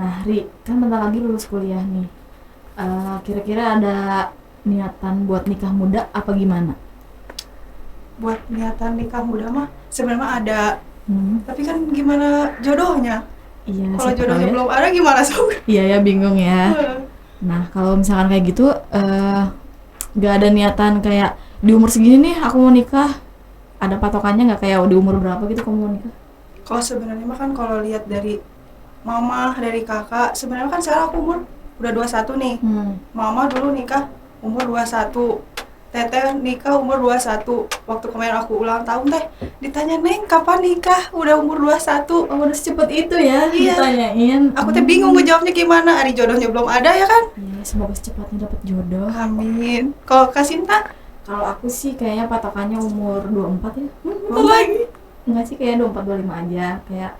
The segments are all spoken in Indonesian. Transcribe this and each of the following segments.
Nah, Ri, kan bentar lagi lulus kuliah nih. Kira-kira ada niatan buat nikah muda apa gimana? Buat niatan nikah muda mah sebenarnya ada, tapi kan gimana jodohnya? Iya, Kalau siapa tahu jodohnya ya. belum ada gimana sob? Iya ya, bingung ya. Nah, kalau misalkan kayak gitu, gak ada niatan kayak di umur segini nih aku mau nikah. Ada patokannya nggak kayak di umur berapa gitu kamu mau nikah? Kalau sebenarnya mah kan kalau lihat dari mama, dari kakak, sebenarnya kan sekarang aku umur udah 21 nih. Mama dulu nikah umur 21. Teteh nikah umur 21. Waktu kemarin aku ulang tahun teh ditanya, "Neng, kapan nikah?" Udah umur 21. Oh, udah secepat itu ya Iya. ditanyain. Aku teh bingung ngejawabnya gimana. Ari jodohnya belum ada ya kan? Iya, semoga secepatnya dapat jodoh. Amin. Kalau Kak Sinta? Kalau aku sih kayaknya patokannya umur 24 ya. Bentar lagi. Enggak sih, kayak 24 25 aja. Kayak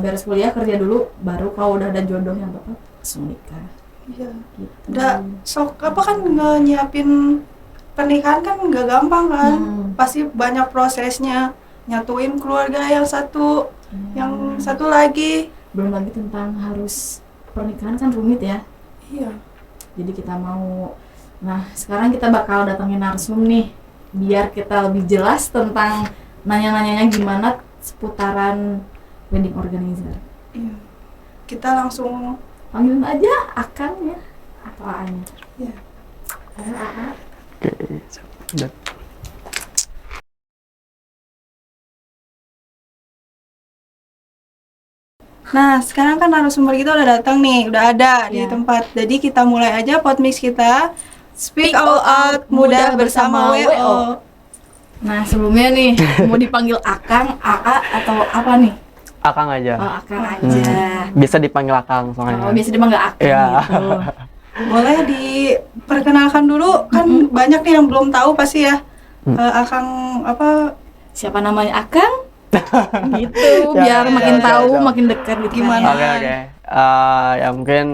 beres kuliah kerja dulu, baru kalau udah ada jodoh yang tepat langsung nikah. Iya. Gitu. Udah sok apa kan nyiapin pernikahan kan nggak gampang kan. Pasti banyak prosesnya. Nyatuin keluarga yang satu, yang satu lagi. Belum lagi tentang harus pernikahan kan rumit ya. Iya. Jadi kita mau, nah sekarang kita bakal datangin narsum nih biar kita lebih jelas tentang nanya-nanyanya gimana seputaran wedding organizer. Iya. Kita langsung Panggilin aja Akang ya atau A-nya. ya. Halo A. Oke, udah. Nah, sekarang kan narasumber kita udah datang nih, udah ada di Ya. tempat. Jadi kita mulai aja podmix kita. Speak All Out Muda bersama WO. Nah sebelumnya nih mau dipanggil Akang, AA atau apa nih? Akang aja. Oh Akang aja. Bisa dipanggil Akang soalnya. Oh biasa dipanggil Akang Iya. gitu. Boleh diperkenalkan dulu, kan banyak nih yang belum tahu pasti ya. Akang apa Siapa namanya Akang? Gitu biar Ya, makin ya, tahu, ya. makin dekat gitu. Gimana? Kan, ya. Oke. Ya mungkin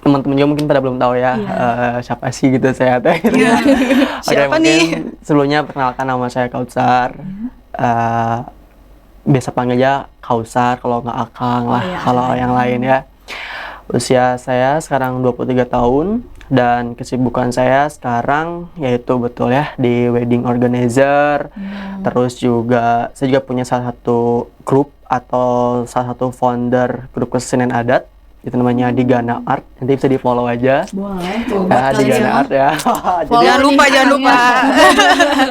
teman-teman juga mungkin pada belum tahu ya siapa sih gitu saya teh. Iya. Oke, Siapa mungkin nih? sebelumnya perkenalkan nama saya Kautsar. Biasa panggil aja Kautsar kalau nggak Akang lah, iya. kalau yang lain ya. Usia saya sekarang 23 tahun dan kesibukan saya sekarang yaitu betul ya di wedding organizer. Terus juga saya juga punya salah satu grup atau salah satu founder grup kesenian adat, itu namanya Digana Art. Nanti bisa di follow aja. Boleh tuh. Ya, Digana Art ya. Jadi, Jangan lupa.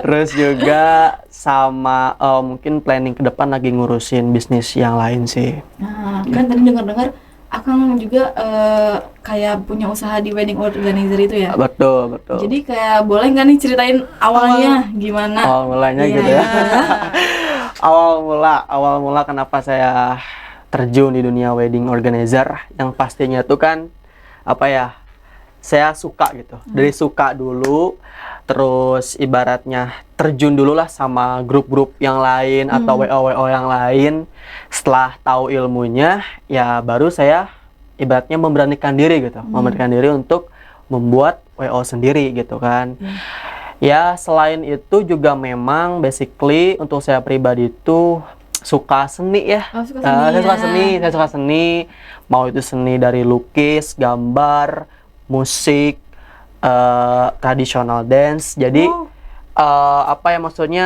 terus juga sama mungkin planning ke depan lagi ngurusin bisnis yang lain sih. Nah, kan tadi dengar-dengar Akang juga kayak punya usaha di wedding organizer itu ya. Betul. Jadi kayak boleh nggak nih ceritain awalnya gimana? Awal mulanya Iya. gitu ya. Awal mula kenapa saya terjun di dunia wedding organizer, yang pastinya tuh kan apa ya, saya suka gitu. Dari suka dulu, terus ibaratnya terjun dulu lah sama grup-grup yang lain atau WO yang lain. Setelah tahu ilmunya, ya baru saya ibaratnya memberanikan diri gitu, memberanikan diri untuk membuat WO sendiri gitu kan. Ya selain itu juga memang basically untuk saya pribadi itu suka seni ya. Oh, suka Saya suka seni, mau itu seni dari lukis, gambar, musik, traditional dance. Jadi apa ya maksudnya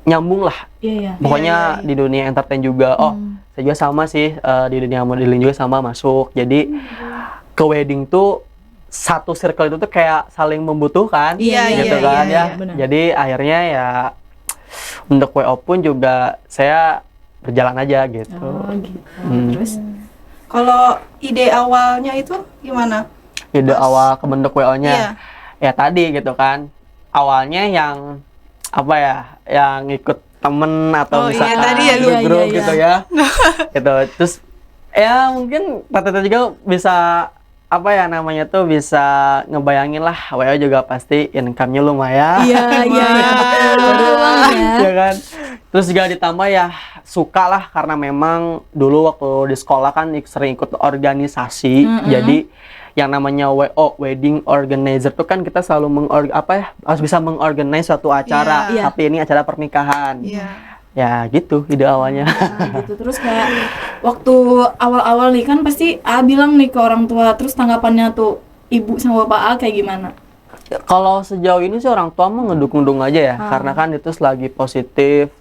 nyambung lah. Iya. Pokoknya di dunia entertain juga. Saya juga sama sih di dunia modeling juga sama masuk. Jadi ke wedding tuh satu circle itu tuh kayak saling membutuhkan, Iya, gitu iya, kan iya, ya. benar. Jadi akhirnya ya untuk WO pun juga saya berjalan aja gitu. Oh gitu. Terus Kalau ide awalnya itu gimana? Ide awal kebentuk WO-nya. Iya. Ya tadi gitu kan. Awalnya yang apa ya, yang ikut temen atau Oh, iya, misalkan tadi ya, iya, grup iya. gitu ya. Gitu. Terus ya mungkin Tata juga bisa apa ya namanya tuh bisa ngebayangin lah, WO juga pasti income-nya lumayan. iya betul ya. Ya kan. Terus juga ditambah ya suka lah karena memang dulu waktu di sekolah kan sering ikut organisasi. Jadi yang namanya WO wedding organizer tuh kan kita selalu harus bisa mengorganize suatu acara. Iya. Tapi ini acara pernikahan. Iya. Ya gitu ide awalnya. Nah, gitu terus kayak waktu awal-awal nih kan pasti A bilang nih ke orang tua, terus tanggapannya tuh ibu sama bapak A kayak gimana? Kalau sejauh ini sih orang tua mah ngedukung-dukung aja ya, karena kan itu selagi positif.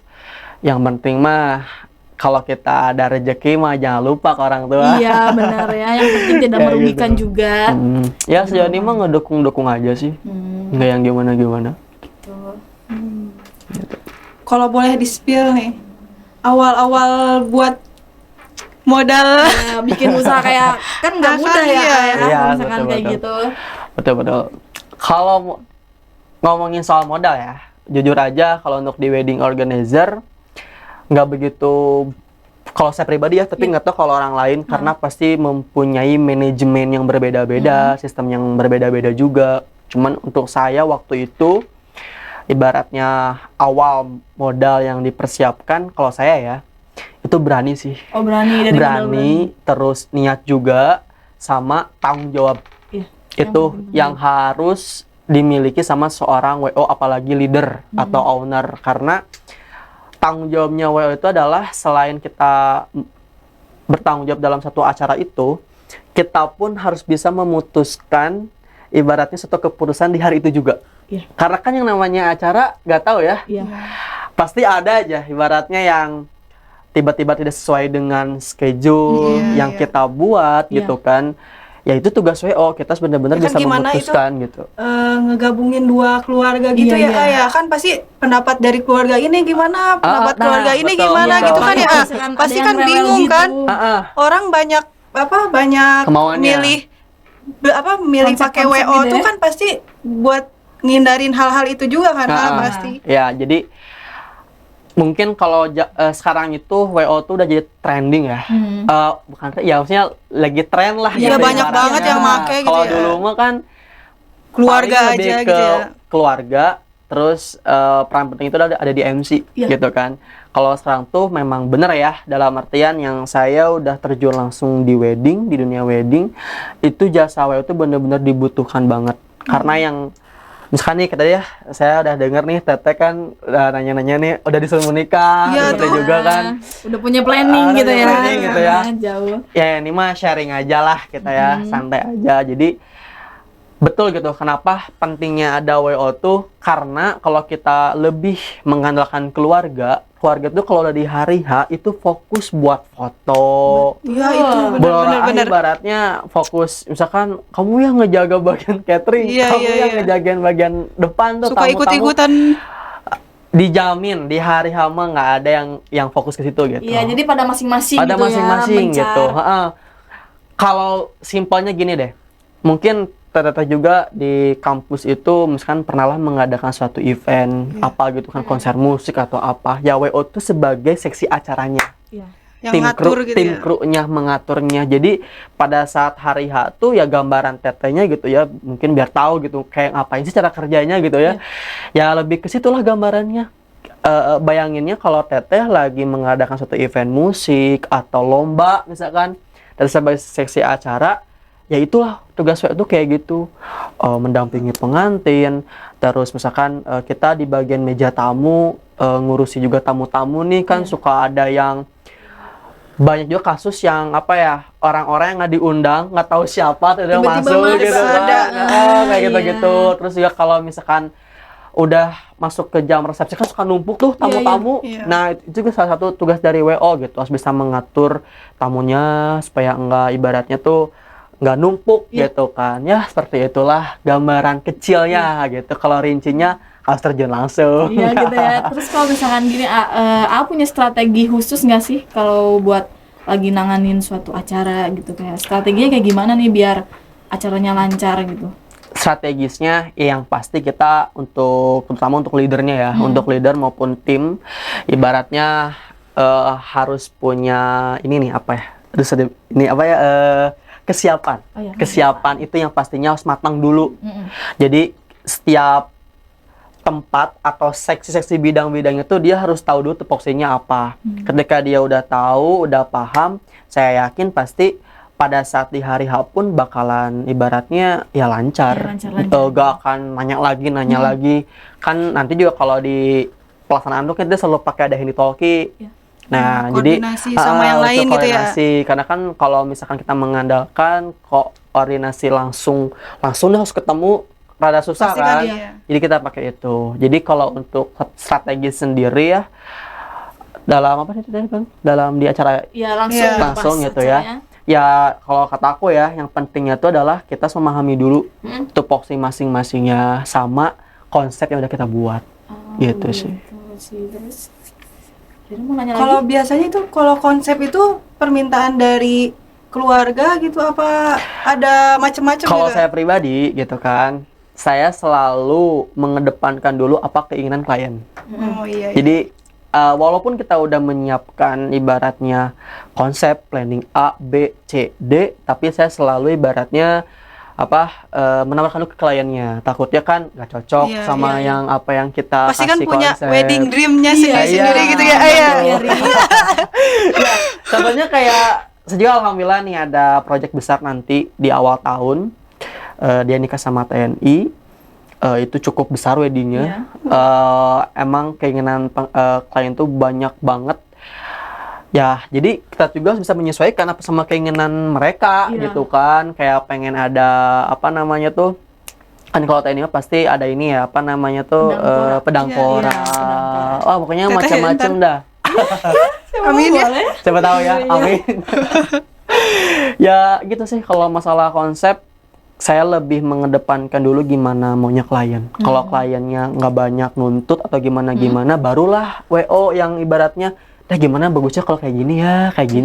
Yang penting mah kalau kita ada rezeki mah jangan lupa ke orang tua. Iya benar ya, yang penting tidak Kayak merugikan gitu. juga. Ya sejauh ini mah ngedukung-dukung aja sih, nggak yang gimana-gimana. Tuh. Kalau boleh di-spill nih, awal-awal buat modal Ya, bikin usaha kayak kan nggak Kakak mudah ya, iya. Kak, ya, Iya, kalau misalkan kayak betul-betul. gitu. Betul-betul. Kalau ngomongin soal modal ya, jujur aja kalau untuk di wedding organizer nggak begitu. Kalau saya pribadi ya, tapi nggak tahu kalau orang lain karena pasti mempunyai manajemen yang berbeda-beda, sistem yang berbeda-beda juga. Cuman untuk saya waktu itu, ibaratnya awal modal yang dipersiapkan, kalau saya ya, itu berani sih. Oh berani dari modal Berani, terus niat juga, sama tanggung jawab. Iya, Itu yang harus dimiliki sama seorang WO, apalagi leader atau owner. Karena tanggung jawabnya WO itu adalah selain kita bertanggung jawab dalam satu acara itu, kita pun harus bisa memutuskan ibaratnya suatu keputusan di hari itu juga. Iya. Karena kan yang namanya acara nggak tahu ya, Iya. pasti ada aja ibaratnya yang tiba-tiba tidak sesuai dengan schedule yang kita buat gitu kan. Ya itu tugas WO, kita benar-benar Ya kan bisa gimana memutuskan gitu. ngegabungin dua keluarga gitu Iya, ya Kak, iya. ya kan pasti pendapat dari keluarga ini gimana, pendapat nah, keluarga ini betul, gimana betul. gitu kan ya. Apalagi misalkan Pasti ada yang kan rewel bingung gitu. kan. Ah, Orang banyak Kemauannya. milih milih pakai Konsep-konsep WO gitu tuh ya. kan pasti buat ngindarin hal-hal itu juga kan Kak, pasti. Ya, jadi mungkin kalau sekarang itu WO tuh udah jadi trending ya. Bukan ya, maksudnya lagi tren lah Iya, gitu banyak ibaratnya. banget yang make gitu Kalau ya. dulu mah kan Keluarga paling lebih aja ke gitu ya. keluarga, terus peran penting itu ada di MC Iya. gitu kan. Kalau sekarang tuh memang bener ya, dalam artian yang saya udah terjun langsung di wedding, di dunia wedding, itu jasa WO itu bener-bener dibutuhkan banget. Karena yang misalkan nih tadi ya, saya udah denger nih Teteh kan udah nanya-nanya nih, udah disuruh menikah, Iya, Teteh tuh. juga kan. Udah punya planning Udah gitu punya ya. planning gitu ya. Jauh. Ya ini mah sharing aja lah kita ya, santai aja. Jadi betul gitu, kenapa pentingnya ada WO tuh, karena kalau kita lebih mengandalkan keluarga tuh kalau udah di hari H itu fokus buat foto. Iya itu Bener-bener benar-benar. ibaratnya fokus, misalkan kamu yang ngejaga bagian catering, Iya, kamu iya, yang iya. ngejagain bagian depan tuh, Suka tamu-tamu. ikut-ikutan. Dijamin di hari H mah nggak ada yang fokus ke situ gitu. Iya, jadi pada masing-masing Ada gitu masing-masing ya, gitu. Heeh. Kalau simpelnya gini deh, mungkin Teteh juga di kampus itu misalkan pernah lah mengadakan suatu event apa gitu kan, konser musik atau apa. Ya WO itu sebagai seksi acaranya. Iya. Yang Tim ngatur gitu tim ya. krunya mengaturnya. Jadi pada saat hari H tuh ya gambaran tetehnya gitu ya, mungkin biar tahu gitu kayak ngapain sih cara kerjanya gitu ya. Ya lebih ke situlah gambarannya. Bayanginnya kalau teteh lagi mengadakan suatu event musik atau lomba misalkan, dan sebagai seksi acara, ya itulah tugas WO itu kayak gitu. Mendampingi pengantin, terus misalkan kita di bagian meja tamu ngurusi juga tamu-tamu nih kan, suka ada yang banyak juga kasus yang apa ya, orang-orang yang nggak diundang, nggak tahu siapa tiba-tiba Tiba-tiba masuk masuk, gitu ada. kan. Kayak Iya. gitu-gitu. Terus juga kalau misalkan udah masuk ke jam resepsi kan suka numpuk tuh tamu-tamu. Iya. Nah, itu juga salah satu tugas dari WO gitu, harus bisa mengatur tamunya supaya enggak ibaratnya tuh nggak numpuk gitu kan. Ya seperti itulah gambaran kecilnya gitu. Kalau rincinya harus terjun langsung. Iya gitu ya. Terus kalau misalkan gini, A punya strategi khusus nggak sih kalau buat lagi nanganin suatu acara gitu, kayak strateginya kayak gimana nih biar acaranya lancar gitu? Strategisnya ya yang pasti kita terutama untuk leadernya ya, untuk leader maupun tim, ibaratnya harus punya ini nih apa ya? Ini apa ya? Kesiapan. Oh, iya. Kesiapan itu yang pastinya harus matang dulu. Jadi setiap tempat atau seksi-seksi bidang-bidang itu dia harus tahu dulu tupoksinya apa. Ketika dia udah tahu, udah paham, saya yakin pasti pada saat di hari H pun bakalan ibaratnya ya lancar. Ya, lancar. Gak akan nanya lagi. Kan nanti juga kalau di pelaksanaan tuh kita selalu pakai ada handy talkie. Ya. Nah, jadi koordinasi sama yang untuk lain gitu ya. koordinasi. Karena kan kalau misalkan kita mengandalkan koordinasi langsung deh harus ketemu rada susah Pasti kan. iya. Jadi kita pakai itu. Jadi kalau untuk strategi sendiri ya dalam apa sih tadi Bang? Dalam di acara Ya langsung Iya. pas langsung gitu acaranya. ya kalau kata aku ya yang pentingnya itu adalah kita memahami dulu tupoksi masing-masingnya sama konsep yang udah kita buat. Gitu sih. Terus jadi mau nanya Kalau lagi? biasanya itu kalau konsep itu permintaan dari keluarga gitu apa ada macam-macam Kalau gitu? saya pribadi gitu kan, saya selalu mengedepankan dulu apa keinginan klien. Oh iya. Jadi walaupun kita udah menyiapkan ibaratnya konsep planning A, B, C, D, tapi saya selalu ibaratnya menawarkan dulu ke kliennya. Takutnya kan nggak cocok Iya, sama iya. yang apa yang kita Pasti kan kasih punya konsep. wedding dreamnya Iya, sendiri-sendiri iya. gitu ya. Iya. Ya, contohnya kayak sejauh alhamdulillah nih ada proyek besar nanti di awal tahun. Dia nikah sama TNI. Itu cukup besar weddingnya. Emang keinginan klien tuh banyak banget. Ya, jadi kita juga bisa menyesuaikan apa sama keinginan mereka Iya. gitu kan. Kayak pengen ada apa namanya tuh. Kan kalau TNI mah pasti ada ini ya, apa namanya tuh Pedang Pora. pedang Iya, Pora. pedang Pora. Wah, pokoknya Teteh macam-macam ntar. dah. Amin ya. Boleh? Siapa tahu ya, Iya, iya. amin. Ya gitu sih kalau masalah konsep saya lebih mengedepankan dulu gimana maunya klien. Kalau kliennya nggak banyak nuntut atau gimana barulah WO yang ibaratnya gimana bagusnya kalau kayak gini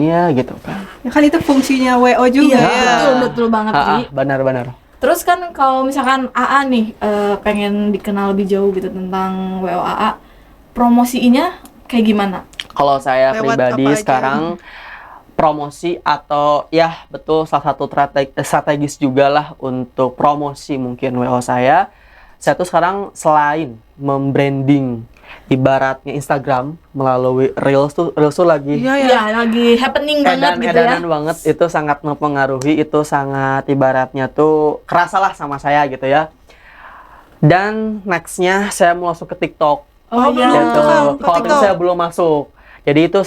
ya gitu kan. Ya kan itu fungsinya WO juga Iya, ya. betul banget Ji. Benar-benar. Terus kan kalau misalkan AA nih pengen dikenal lebih jauh gitu tentang WO AA, promosinya kayak gimana? Kalau saya Lewat pribadi apa aja? sekarang promosi atau ya betul salah satu strategis juga lah untuk promosi mungkin WO saya tuh sekarang selain membranding ibaratnya Instagram melalui Reels tuh lagi Iya ya. Iya, lagi happening banget gitu ya. edanan banget, itu sangat mempengaruhi, itu sangat ibaratnya tuh kerasa lah sama saya gitu ya. Dan nextnya saya mau masuk ke TikTok. Oh belum iya. Gitu. tuh kan, ke Kalau itu TikTok. saya belum masuk. Jadi itu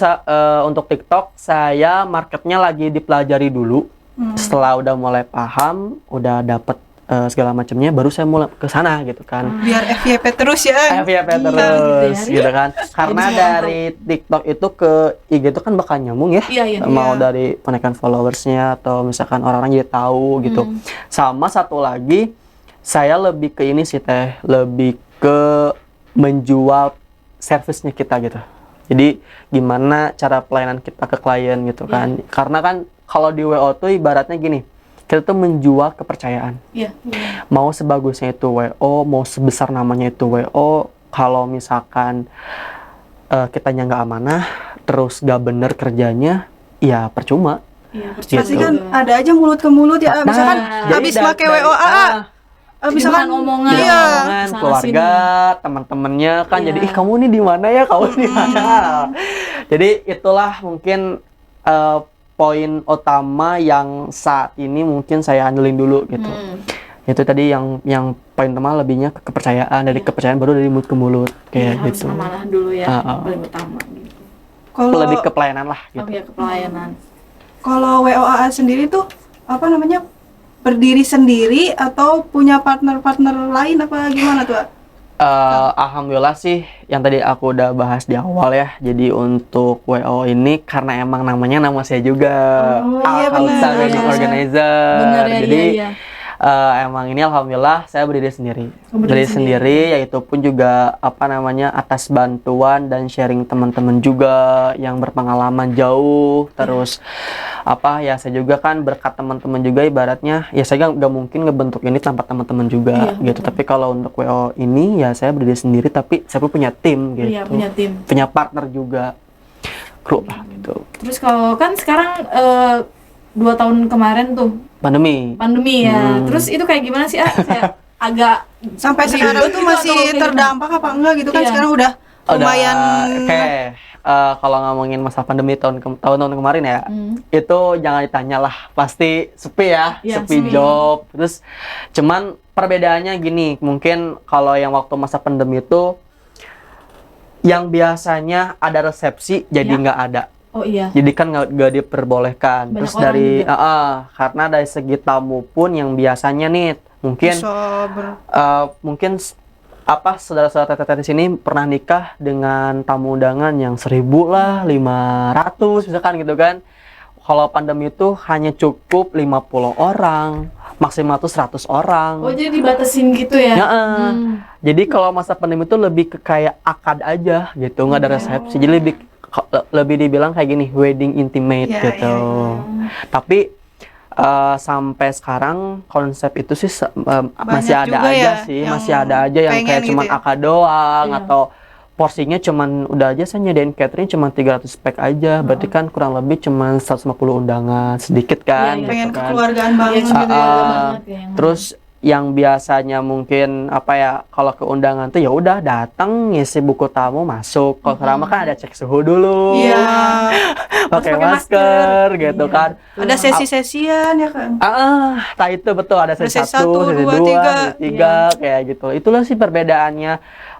untuk TikTok saya marketnya lagi dipelajari dulu. Setelah udah mulai paham, udah dapet segala macamnya, baru saya mulai ke sana gitu kan. Biar FYP terus ya. FYP Gitu terus ya. gitu kan. Karena semua dari TikTok itu ke IG itu kan bakal nyambung ya. Iya, iya. Mau Iya. dari penaikan followersnya atau misalkan orang-orang jadi tahu gitu. Sama satu lagi, saya lebih ke ini sih Teh, lebih ke menjual servisnya kita gitu. Jadi gimana cara pelayanan kita ke klien gitu kan. Karena kan kalau di WO tuh ibaratnya gini, kita tuh menjual kepercayaan. Iya. Mau sebagusnya itu WO, mau sebesar namanya itu WO, kalau misalkan kitanya nggak amanah, terus nggak bener kerjanya, ya percuma. Iya, Pasti Gitu. kan ada aja mulut ke mulut ya. Misalkan jadi habis dari- pakai WO AA, misalkan bahan omongan. Jadi iya. omongan Sana keluarga, teman-temannya kan, Iya. jadi kamu nih di mana ya, kamu di mana. Jadi itulah mungkin poin utama yang saat ini mungkin saya andelin dulu gitu. Itu tadi yang poin utama lebihnya ke kepercayaan, dari kepercayaan baru dari mulut ke mulut kayak Harus gitu. amanah dulu ya, Ah. paling utama gitu. kalau Lebih ke pelayanan lah Oh gitu. ya, kepelayanan. kalau WOAA sendiri tuh apa namanya, berdiri sendiri atau punya partner-partner lain apa gimana tuh? Alhamdulillah sih yang tadi aku udah bahas di awal ya. Jadi untuk WO ini karena emang namanya nama saya juga, Oh, iya, Al-Khalsa benar. Wedding Organizer. Bener ya, Jadi iya. emang ini alhamdulillah saya berdiri sendiri. Oh, berdiri Berdiri sendiri, yaitu pun juga apa namanya atas bantuan dan sharing teman-teman juga yang berpengalaman jauh. Terus apa ya, saya juga kan berkat teman-teman juga, ibaratnya ya saya nggak mungkin ngebentuk ini tanpa teman-teman juga Iya, gitu. Tapi kalau untuk WO ini ya saya berdiri sendiri, tapi saya pun punya tim gitu. Iya, punya tim. Punya partner juga, kru lah gitu. Terus kalau kan sekarang 2 tahun kemarin tuh Pandemi. pandemi ya. Terus itu kayak gimana sih? Saya agak Sampai sekarang tuh gitu masih atau kayak terdampak apa enggak gitu kan? Iya. Sekarang udah lumayan. Oke, kalau ngomongin masa pandemi tahun-tahun kemarin ya, itu jangan ditanya lah, pasti sepi ya, Iya, sepi sepi. job. Terus cuman perbedaannya gini, mungkin kalau yang waktu masa pandemi itu yang biasanya ada resepsi jadi Ya. nggak ada. Oh iya. Jadi kan nggak diperbolehkan. Banyak Terus orang dari juga. karena dari segi tamu pun yang biasanya nih mungkin Bisa mungkin saudara-saudara teteh di sini pernah nikah dengan tamu undangan yang 1.000 lah, 500 misalkan gitu kan. Kalau pandemi itu hanya cukup 50 orang, maksimal tuh 100 orang. Oh jadi dibatasin gitu ya? Ya, Hmm. Jadi kalau masa pandemi itu lebih ke kayak akad aja gitu, nggak ada resepsi. Jadi lebih dibilang kayak gini, wedding intimate Iya, gitu. iya, Tapi sampai sekarang konsep itu sih masih ada juga aja ya sih, yang masih ada aja yang pengen kayak gitu cuman ya? akad doang Iya. atau porsinya cuman udah aja saya nyediain catering cuman 300 pack aja. Berarti kan kurang lebih cuman 150 undangan, sedikit kan. Iya, iya. gitu pengen kan. kekeluargaan banget Iya, gitu ya. banget ya, yang Terus yang biasanya mungkin kalau ke undangan tuh ya udah datang ngisi buku tamu masuk. Kalau sekarang mah kan ada cek suhu dulu, Iya. pakai pakai masker gitu Iya, kan. betul. Ada sesi-sesian ya kan. Tak itu betul ada sesi sesi 1, satu, sesi dua, 2, tiga. sesi 3 kayak gitu. Itulah sih perbedaannya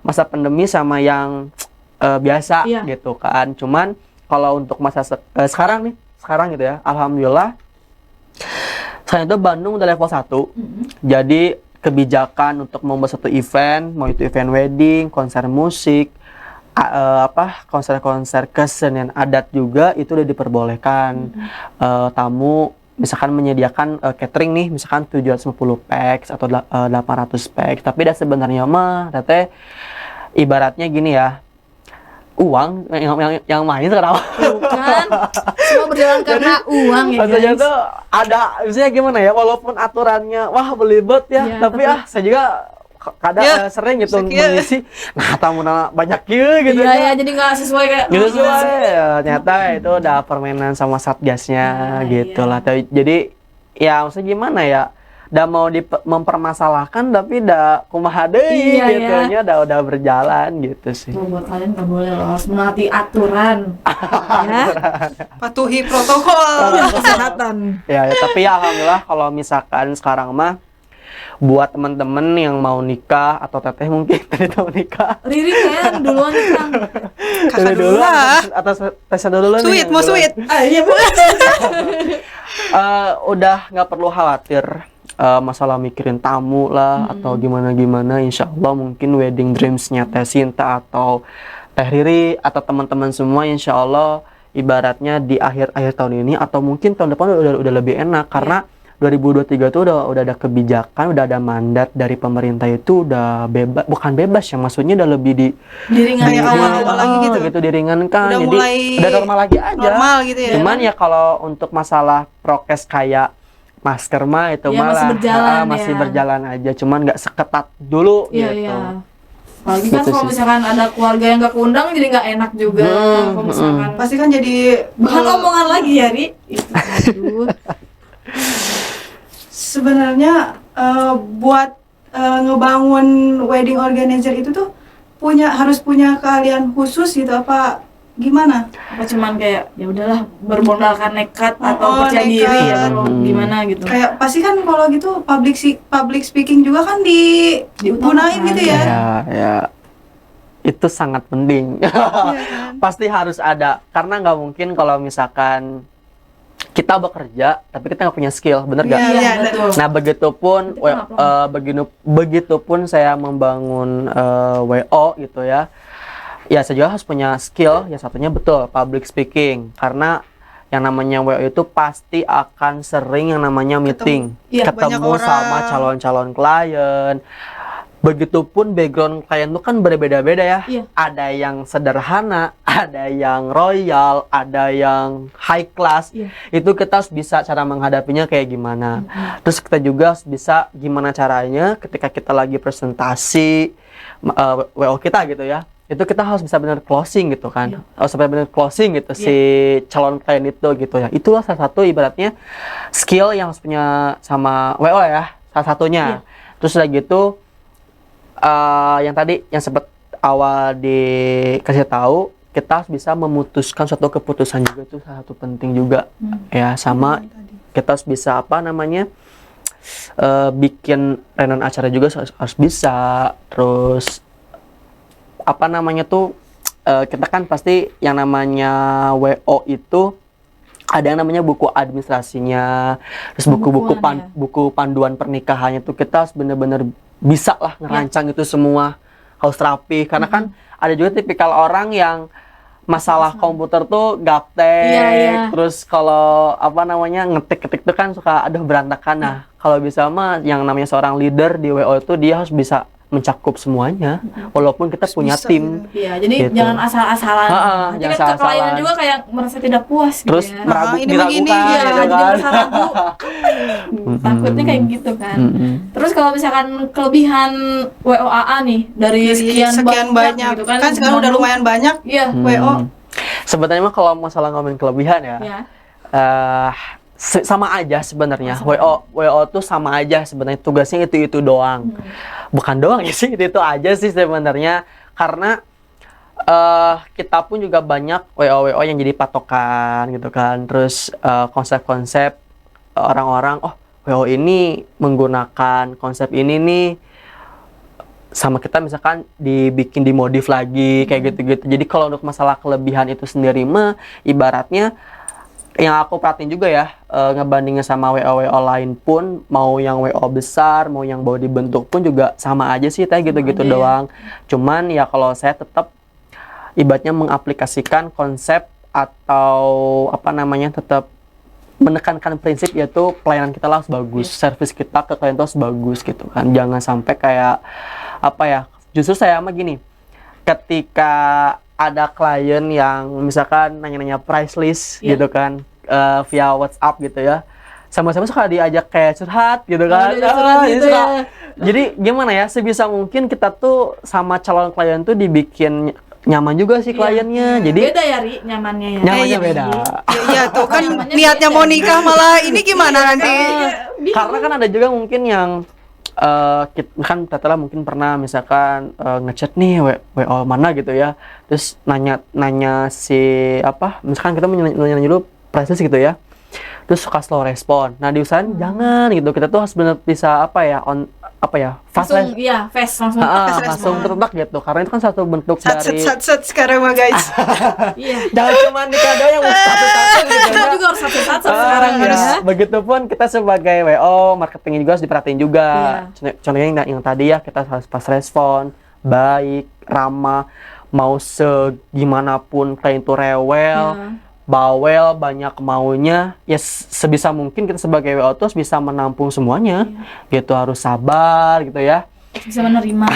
masa pandemi sama yang biasa Iya. gitu kan. Cuman kalau untuk masa sekarang gitu ya, alhamdulillah sekarang itu Bandung udah level 1. Jadi kebijakan untuk membuat satu event, mau itu event wedding, konser musik, konser-konser kesenian adat juga itu udah diperbolehkan. Tamu misalkan menyediakan catering nih, misalkan 750 packs atau 800 packs. Tapi dah sebenarnya mah teteh ibaratnya gini ya, uang yang main sekarang. Bukan. Semua berjalan karena uang ya Maksudnya guys. tuh ada, misalnya gimana ya, walaupun aturannya wah belibet ya, Iya, tapi saya juga kadang Ya, sering gitu sekian. mengisi, nah tamu banyak gitu Iya kan. ya, jadi nggak sesuai kayak. Gitu sesuai ya, ternyata itu udah permainan sama satgasnya gitu iya. lah. Jadi ya maksudnya gimana ya, udah mau mempermasalahkan tapi udah kumaha deui Iya, gitu nya, udah berjalan gitu sih. Tuh, buat kalian nggak boleh loh, harus menaati aturan. Ya, Patuhi protokol. kesehatan. Ya, tapi ya alhamdulillah kalau misalkan sekarang mah buat temen-temen yang mau nikah atau teteh mungkin tadi mau nikah. Riri kan duluan nih Kang. Kakak dulu lah. Atau tesnya dulu nih. Sweet, mau sweet. Ah iya Bu. Udah nggak perlu khawatir masalah mikirin tamu lah atau gimana-gimana. Insya Allah mungkin wedding dreams-nya Teh Sinta atau Teh Riri atau teman-teman semua insya Allah ibaratnya di akhir-akhir tahun ini atau mungkin tahun depan udah lebih enak karena 2023 itu udah ada kebijakan, udah ada mandat dari pemerintah itu udah bebas, bukan bebas ya, maksudnya udah lebih Diringan Kayak awal-awal lagi gitu. diringankan. Udah Jadi mulai udah normal lagi aja. normal gitu ya. Cuman ya kalau untuk masalah prokes kayak masker mah itu Ya, malah masih berjalan masih ya. berjalan aja, cuman nggak seketat dulu Iya gitu. iya. Apalagi kan Gitu kalau sih. misalkan ada keluarga yang nggak keundang jadi nggak enak juga. Kalau misalkan Pasti kan jadi bahan omongan lagi ya Ri. Aduh. sebenarnya buat ngebangun wedding organizer itu tuh harus punya keahlian khusus gitu apa gimana? Apa cuman kayak ya udahlah bermodalkan nekat atau Oh, percaya nekat. diri atau gimana gitu. Kayak pasti kan kalau gitu public speaking juga kan digunain Diutamakan. gitu ya. Ya, itu sangat penting. Iya kan? Pasti harus ada, karena nggak mungkin kalau misalkan kita bekerja tapi kita nggak punya skill, bener nggak? Iya, Iya, ada. betul. Nah Itu kan begitupun saya membangun WO gitu ya. Ya saya juga harus punya skill. Ya satunya betul public speaking, karena yang namanya WO itu pasti akan sering yang namanya meeting, Iya, banyak ketemu orang. sama calon-calon klien. Begitupun background klien itu kan berbeda-beda ya. Iya. Ada yang sederhana, ada yang royal, ada yang high class. Iya. Itu kita harus bisa cara menghadapinya kayak gimana. Terus kita juga harus bisa gimana caranya ketika kita lagi presentasi WO kita gitu ya. Itu kita harus bisa benar closing gitu kan. Iya. Harus sampai benar closing gitu si calon klien itu gitu ya. Itulah salah satu ibaratnya skill yang harus punya sama WO ya, salah satunya. Terus udah gitu yang tadi yang sempat awal dikasih tahu, kita harus bisa memutuskan suatu keputusan juga, itu salah satu penting juga ya. Sama kita harus bisa bikin renon acara juga harus bisa. Terus kita kan pasti yang namanya WO itu ada yang namanya buku administrasinya, terus buku-buku buku panduan pernikahannya tuh kita harus bener-bener bisa lah ngerancang itu semua, harus rapi karena kan ada juga tipikal orang yang masalah komputer tuh gaptek, terus kalau apa namanya ngetik-ketik tuh kan suka aduh berantakan. Nah, kalau bisa mah yang namanya seorang leader di WO itu dia harus bisa mencakup semuanya, walaupun kita punya tim. Iya, jadi gitu. jangan asal-asalan. Nanti jangan kan klien asal-asalan. juga kayak merasa tidak puas gitu Terus ya. ini begini, diragukan, ya, gitu jadi kan. merasa ragu. Takutnya kayak gitu kan. Terus kalau misalkan kelebihan WOAA nih dari sekian banyak gitu kan sekarang udah lumayan banyak WO. Sebenarnya mah kalau masalah ngomongin kelebihan ya. Sama aja sebenarnya. WO tuh sama aja sebenarnya, tugasnya itu doang. Bukan doang ya sih, itu aja sih sebenarnya. Karena kita pun juga banyak WO yang jadi patokan gitu kan. Terus konsep-konsep orang-orang, oh WO ini menggunakan konsep ini nih, sama kita misalkan dibikin dimodif lagi kayak gitu-gitu. Jadi kalau untuk masalah kelebihan itu sendiri mah ibaratnya yang aku perhatiin juga ya, ngebandingin sama WO lain pun, mau yang WO besar, mau yang baru dibentuk pun juga sama aja sih, kayak gitu-gitu doang. Cuman ya kalau saya tetap ibaratnya mengaplikasikan konsep atau apa namanya, tetap menekankan prinsip yaitu pelayanan kita lah harus bagus, service kita ke klien itu harus bagus gitu kan. Jangan sampai kayak apa ya, justru saya mah gini, ketika ada klien yang misalkan nanya-nanya price list gitu kan, via WhatsApp gitu ya, sama-sama suka diajak kayak curhat gitu kan. Jadi gimana ya, sebisa mungkin kita tuh sama calon klien tuh dibikin nyaman juga sih kliennya. Jadi beda ya Ri, nyamannya ya. Nyamannya beda. Iya tuh kan niatnya mau nikah malah ini gimana nanti? Karena kan ada juga mungkin yang kan Tetela mungkin pernah misalkan ngechat nih WO mana gitu ya, terus nanya si apa, misalkan kita nanya dulu price list gitu ya, terus suka slow respon. Nah diusahain jangan gitu, kita tuh harus benar bisa fast langsung terletak gitu, karena itu kan satu bentuk dari sat sekarang mah guys. jangan cuma nikah doang yang satu-satu gitu kita juga harus satu-satu sekarang ya. Begitupun kita sebagai WO marketing juga harus diperhatiin juga. Contohnya yang tadi ya, kita harus fast respon, baik, ramah, mau segimanapun klien itu rewel, bawel, banyak maunya, ya sebisa mungkin kita sebagai WO tuh harus bisa menampung semuanya, gitu, harus sabar gitu ya, bisa menerima.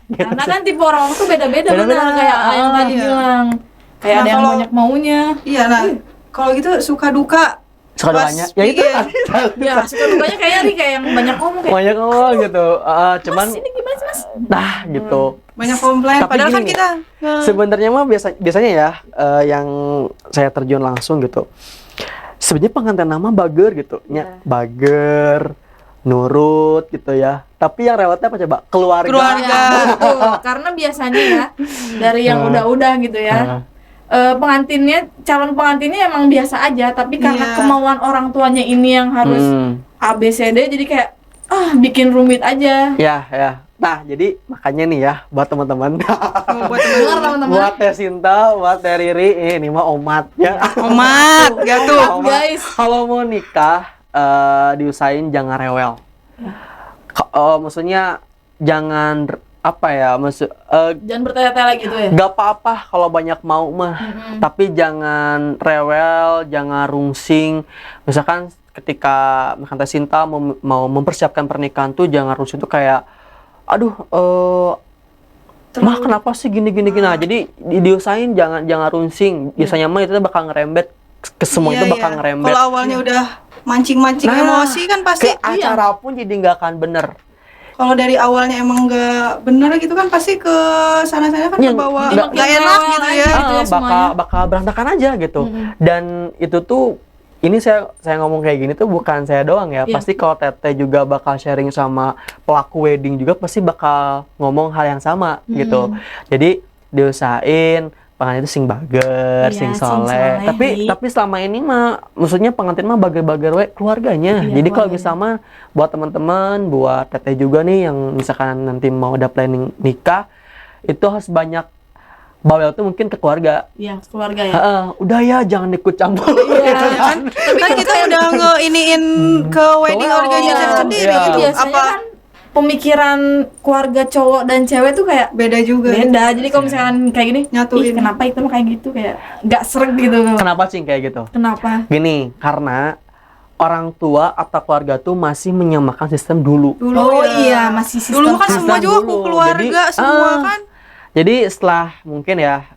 Karena kan tipe orang tuh beda-beda benar, kayak yang tadi bilang, kayak ada yang banyak maunya. Iya, nah kalau gitu suka dukanya ya itu ya suka dukanya kayak yang banyak ngomong gitu. Cuman Mas, ini gimana sih Mas? Nah gitu, banyak komplain, tapi padahal kan gini, kita sebenarnya mah biasanya ya, yang saya terjun langsung gitu, sebenarnya pengantin nama bager gitu, bager, nurut gitu ya. Tapi yang rewetnya apa coba? Keluarga. Betul. Karena biasanya ya dari yang udah-udah gitu ya, calon pengantinnya emang biasa aja, tapi karena kemauan orang tuanya ini yang harus ABCD, jadi kayak bikin rumit aja. Ya. Nah, jadi makanya nih ya, buat teman-teman, buat Teh Sinta, buat Teh Riri, ini mah omatnya. Omat, ya tuh. Guys, kalau mau nikah, diusahain jangan rewel. Maksudnya jangan jangan bertele-tele gitu ya. Gak apa-apa kalau banyak mau mah, tapi jangan rewel, jangan rungsing. Misalkan ketika Teh Sinta mau mempersiapkan pernikahan tuh jangan rungsing tuh kayak, aduh, mah kenapa sih gini. Nah, jadi diusahain jangan rungsing. Biasanya mah itu bakal ngerembet ke semua, itu bakal ngerembet. Kalau awalnya udah mancing emosi kan pasti ke acara pun jadi nggak akan bener. Kalau dari awalnya emang nggak bener gitu kan pasti ke sana-sana kan kebawa nggak enak gitu ya. Bakal berantakan aja gitu. Dan itu tuh, ini saya ngomong kayak gini tuh bukan saya doang ya. Pasti kalau Teteh juga bakal sharing sama pelaku wedding juga pasti bakal ngomong hal yang sama gitu. Jadi diusahain pengantin itu sing bager, sing soleh. Tapi selama ini mah, maksudnya pengantin mah bager-bager keluarganya. Jadi kalau bisa mah buat teman-teman, buat Teteh juga nih yang misalkan nanti mau ada planning nikah, itu harus banyak bawel tuh mungkin ke keluarga. Iya, keluarga ya. Udah ya jangan ikut campur. Iya, gitu kan. Tapi kan kita udah ngeiniin ke wedding Iya, organizer iya. sendiri Iya. gitu. Biasanya Apa kan pemikiran keluarga cowok dan cewek tuh kayak beda juga? beda. Jadi kalau misalkan kayak gini, Nyatuin. ih kenapa itu mah kayak gitu, kayak nggak sreg gitu. Kenapa sih kayak gitu? Kenapa? Gini, karena orang tua atau keluarga tuh masih menyamakan sistem dulu. Dulu Oh ya. iya, masih sistem. Dulu kan semua Sistem juga dulu. keluarga Jadi, semua kan. Jadi setelah mungkin ya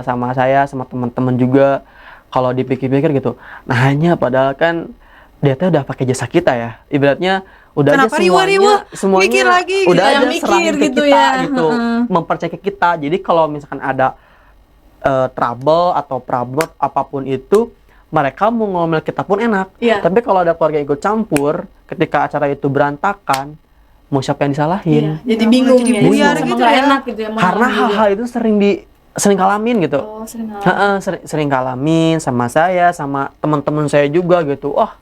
sama saya sama teman-teman juga kalau dipikir-pikir gitu, nah hanya padahal kan dia tuh udah pakai jasa kita ya, ibaratnya udah Kenapa aja riwa-riwa? semuanya Mikir lagi udah gitu. aja Yang mikir serahin ke gitu kita ya. gitu, mempercaya ke kita. Jadi kalau misalkan ada trouble atau problem apapun itu, mereka mau ngomel kita pun enak. Iya. Tapi kalau ada keluarga ikut campur, ketika acara itu berantakan, mau siapa yang disalahin? Iya, jadi bingung Jadi ya. buyar Sama gitu nggak ya. enak gitu ya. mau Karena ngomong juga. hal-hal itu sering kalamin gitu. Oh, sering ngalamin. Sering kalamin sama saya, sama teman-teman saya juga gitu. Oh,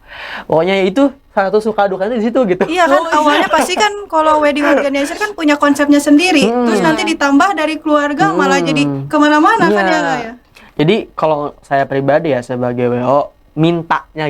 pokoknya itu salah satu suka dukanya di situ gitu. Iya kan awalnya pasti kan kalau wedding organizer kan punya konsepnya sendiri. Terus nanti ditambah dari keluarga malah jadi kemana-mana kan Iya. ya Kak ya. Jadi kalau saya pribadi ya sebagai WO mintanya.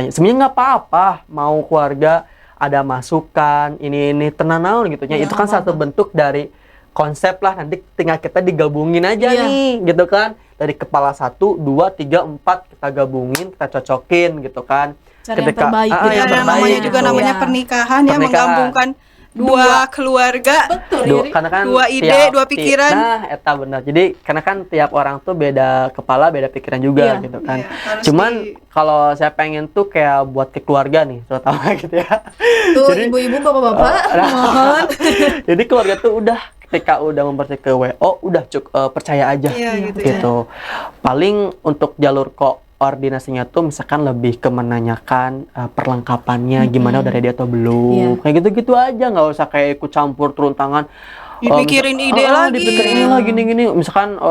Sebenarnya nggak apa-apa mau keluarga ada masukan ini tenanaun gitu ya. Iya, Itu kan nggak satu bentuk dari konsep lah, nanti tinggal kita digabungin aja Iya. nih gitu kan. Dari kepala 1, 2, 3, 4 kita gabungin, kita cocokin gitu kan. Cari yang terbaik gitu. Ya, yang yang terbaik namanya gitu. juga namanya Iya. pernikahan ya, Pernikahan. menggabungkan dua keluarga. Betul, Riri. Karena kan Dua ide, dua pikiran. Nah, eta benar. Jadi karena kan tiap orang tuh beda kepala, beda pikiran juga Iya. gitu kan. Iya, harus Cuman di- kalau saya pengen tuh kayak buat ke keluarga nih, terutama gitu ya. Tuh Jadi- ibu-ibu, bapak-bapak, nah. mohon. Jadi keluarga tuh udah ketika udah mempercayai ke WO, udah percaya aja Iya, gitu ya. gitu. Paling untuk jalur koordinasinya tuh misalkan lebih ke menanyakan perlengkapannya gimana udah ready atau belum. Iya. Kayak gitu-gitu aja, nggak usah kayak ikut campur turun tangan. Dipikirin ide lagi. Dipikirin ini lagi gini. Misalkan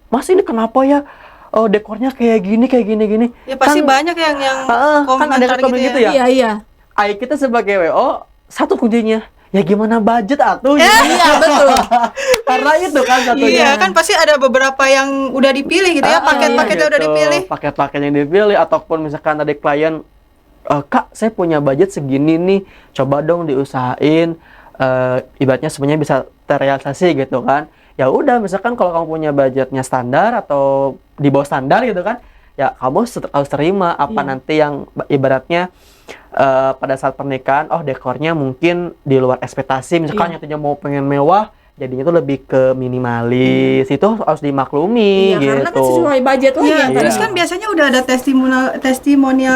Mas ini kenapa ya? Dekornya kayak gini. Ya pasti Kan- banyak yang kan ada komentar komen gitu ya. Iya, iya. Ayo kita sebagai WO satu kuncinya. Ya gimana budget atuh? Iya, betul. Karena itu kan satunya. Iya kan pasti ada beberapa yang udah dipilih gitu ya, paket-paketnya udah dipilih. Paket-paket yang dipilih ataupun misalkan ada klien, Kak saya punya budget segini nih, coba dong diusahain. Ibaratnya sebenarnya bisa terrealisasi gitu kan. Ya udah misalkan kalau kamu punya budgetnya standar atau di bawah standar gitu kan, ya kamu harus terima apa Iya. nanti yang ibaratnya pada saat pernikahan, dekornya mungkin di luar ekspektasi, misalkan Iya. nyatanya mau pengen mewah, jadinya tuh lebih ke minimalis, itu harus dimaklumi Iya, gitu. karena kan sesuai budget lagi. Iya, Iya. terus kan biasanya udah ada testimonial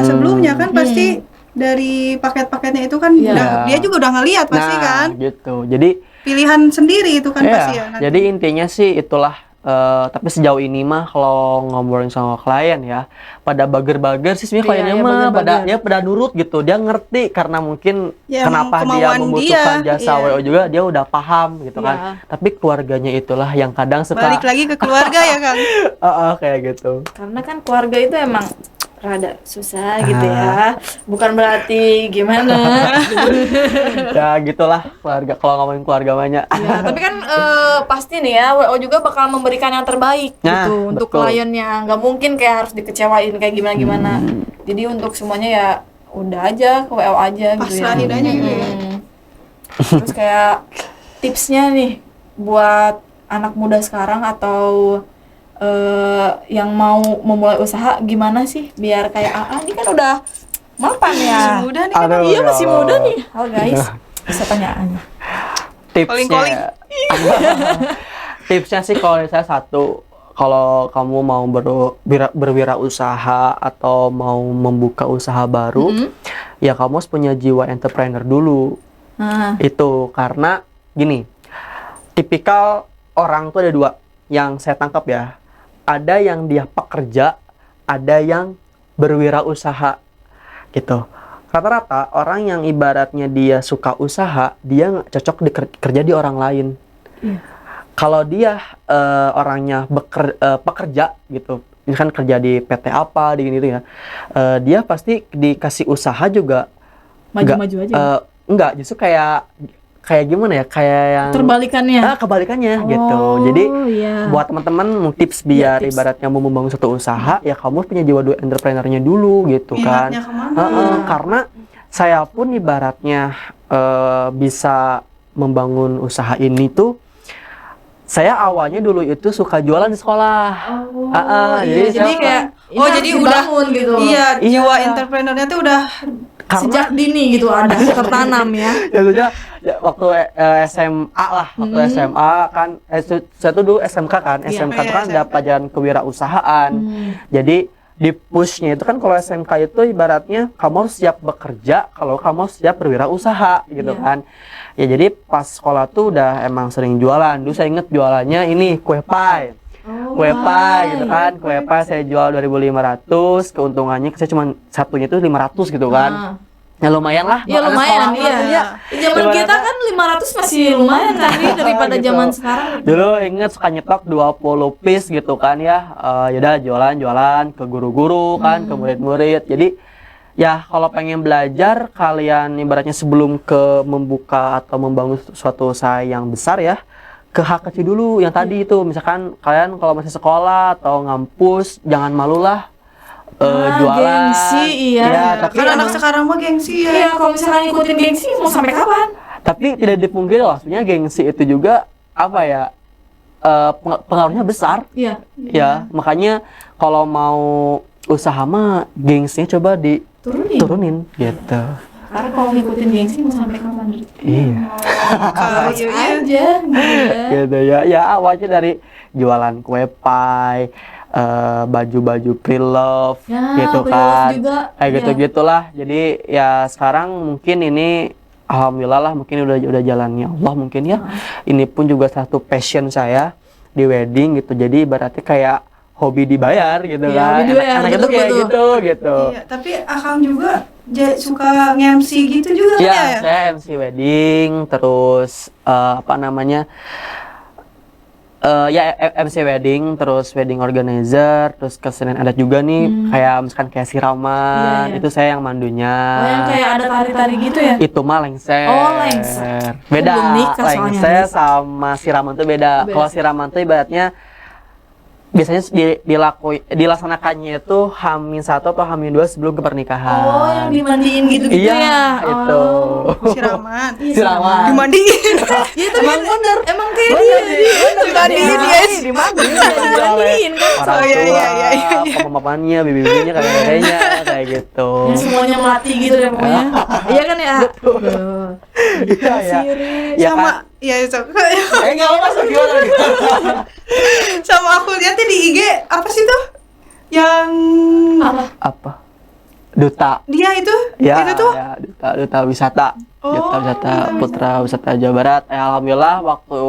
sebelumnya kan pasti dari paket-paketnya itu kan Iya. dia juga udah ngeliat pasti Nah, kan. gitu. Jadi Pilihan sendiri itu kan iya, pasti ya. nanti. jadi intinya sih itulah. Tapi sejauh ini mah kalau ngobrolin sama klien ya, pada bager-bager sih sebenarnya Iya, kliennya iya, mah bager-bager. pada nurut gitu. Dia ngerti karena mungkin Ya, kenapa emang dia kemauan membutuhkan dia, jasa iya. WO juga, dia udah paham gitu Iya. kan. Tapi keluarganya itulah yang kadang suka Balik lagi ke keluarga ya Kang. kayak gitu. Karena kan keluarga itu emang rada susah gitu ya. Bukan berarti gimana. Ya gitulah keluarga, kalau ngomongin keluarga banyak. Ya, tapi kan pasti nih ya WO juga bakal memberikan yang terbaik Nah, gitu untuk betul. kliennya. Nggak mungkin kayak harus dikecewain kayak gimana-gimana. Jadi untuk semuanya ya udah aja ke WO aja gitu ya. Pasrahin aja gitu ya. Terus kayak tipsnya nih buat anak muda sekarang atau yang mau memulai usaha gimana sih biar kayak AA ini kan udah mapan ya. Masih muda nih kan. Aduh, Iya ya masih Allah. muda nih. Halo guys, bisa tanyaannya. Calling-calling. Tipsnya sih kalau dari saya satu, kalau kamu mau berwirausaha atau mau membuka usaha baru, ya kamu harus punya jiwa entrepreneur dulu. Nah, Itu karena gini, tipikal orang tuh ada dua yang saya tangkap ya. Ada yang dia pekerja, ada yang berwirausaha gitu. Rata-rata orang yang ibaratnya dia suka usaha, dia nggak cocok kerja di orang lain. Iya. Kalau dia orangnya pekerja gitu, misalkan kerja di PT apa, di gini gitu ya, dia pasti dikasih usaha juga maju-maju aja. enggak, justru kayak kayak gimana ya, kayak yang terbalikannya. Kebalikannya gitu. Jadi iya. buat teman-teman tips biar ibaratnya mau membangun suatu usaha ya kamu punya jiwa entrepreneurnya dulu gitu kan. Minatnya kemana? Karena saya pun ibaratnya bisa membangun usaha ini tuh, saya awalnya dulu itu suka jualan di sekolah. Jadi kayak jadi udah gitu. Iya, jiwa entrepreneurnya tuh udah sejak dini gitu ada tertanam ya. Ya sudah waktu SMA lah, waktu SMA kan saya tuh dulu SMK kan. SMK itu kan ada pelajaran kewirausahaan. Jadi di pushnya itu kan kalau SMK itu ibaratnya kamu harus siap bekerja kalau kamu harus siap berwirausaha gitu kan. Ya jadi pas sekolah tuh udah emang sering jualan. Dulu saya inget jualannya ini kue pie. Kue pie gitu kan. Kue pie saya jual 2.500, keuntungannya saya cuma satunya itu 500 gitu kan. Ya lumayan lah. Ya lumayan, iya. Zaman kita kan 500 masih lumayan kan daripada gitu. zaman sekarang. Dulu inget suka nyetok 20 piece gitu kan ya. Yaudah jualan ke guru-guru kan, ke murid-murid. Jadi ya kalau pengen belajar kalian ibaratnya sebelum ke membuka atau membangun suatu usaha yang besar ya, ke hal kecil dulu yang tadi itu. Misalkan kalian kalau masih sekolah atau ngampus jangan malulah jualan. Gengsi, iya. Ya, tapi kan anak sekarang mah gengsi ya. Iya, kalau misalnya ngikutin gengsi mau sampai kapan? Tapi tidak dipungkiri loh, sebenarnya gengsi itu juga apa ya, pengaruhnya besar. Iya. Ya, makanya kalau mau usaha mah gengsinya coba diturunin gitu. Karena kalau ngikutin gengsi mau sampai kapan? Iya. Harus aja Gitu ya. Ya awalnya dari jualan kue pie, baju-baju pre-love gitu kan. Kayak gitu-gitulah. Jadi ya sekarang mungkin ini alhamdulillah lah, mungkin udah jalannya Allah mungkin ya. Ini pun juga satu passion saya di wedding gitu. Jadi berarti kayak hobi dibayar gitu kan. Anak itu kayak gitu. Iya, tapi Akang juga suka nge-MC gitu juga kan ya? Saya MC wedding, terus apa namanya? MC wedding, terus wedding organizer, terus kesenian adat juga nih, kayak misalkan kayak siraman, itu saya yang mandunya. Yang kayak ada tari-tari gitu ya? Itu mah lengser. Oh, lengser. Beda, soalnya. lengser sama siraman tuh beda. Kalau siraman tuh ibaratnya biasanya dilaksanakannya itu H-1 atau H-2 sebelum ke pernikahan. Oh, yang dimandiin gitu-gitu ya? Itu. Siraman. Siraman. Dimandiin. Iya, tapi bener. Emang kayak dia. Dimandiin, yes. Dimandiin kan? Orang tua, pemamannya, bibi-bibinya, kakek-kakeknya, kayak gitu. Ya, semuanya melati gitu deh pokoknya. Iya kan ya? Iya. Sama, ya nggak masuk gimana? sama aku lihat di IG apa sih tuh yang apa duta dia itu tuh ya, duta wisata. Duta wisata Putra Wisata Jawa Barat. Alhamdulillah waktu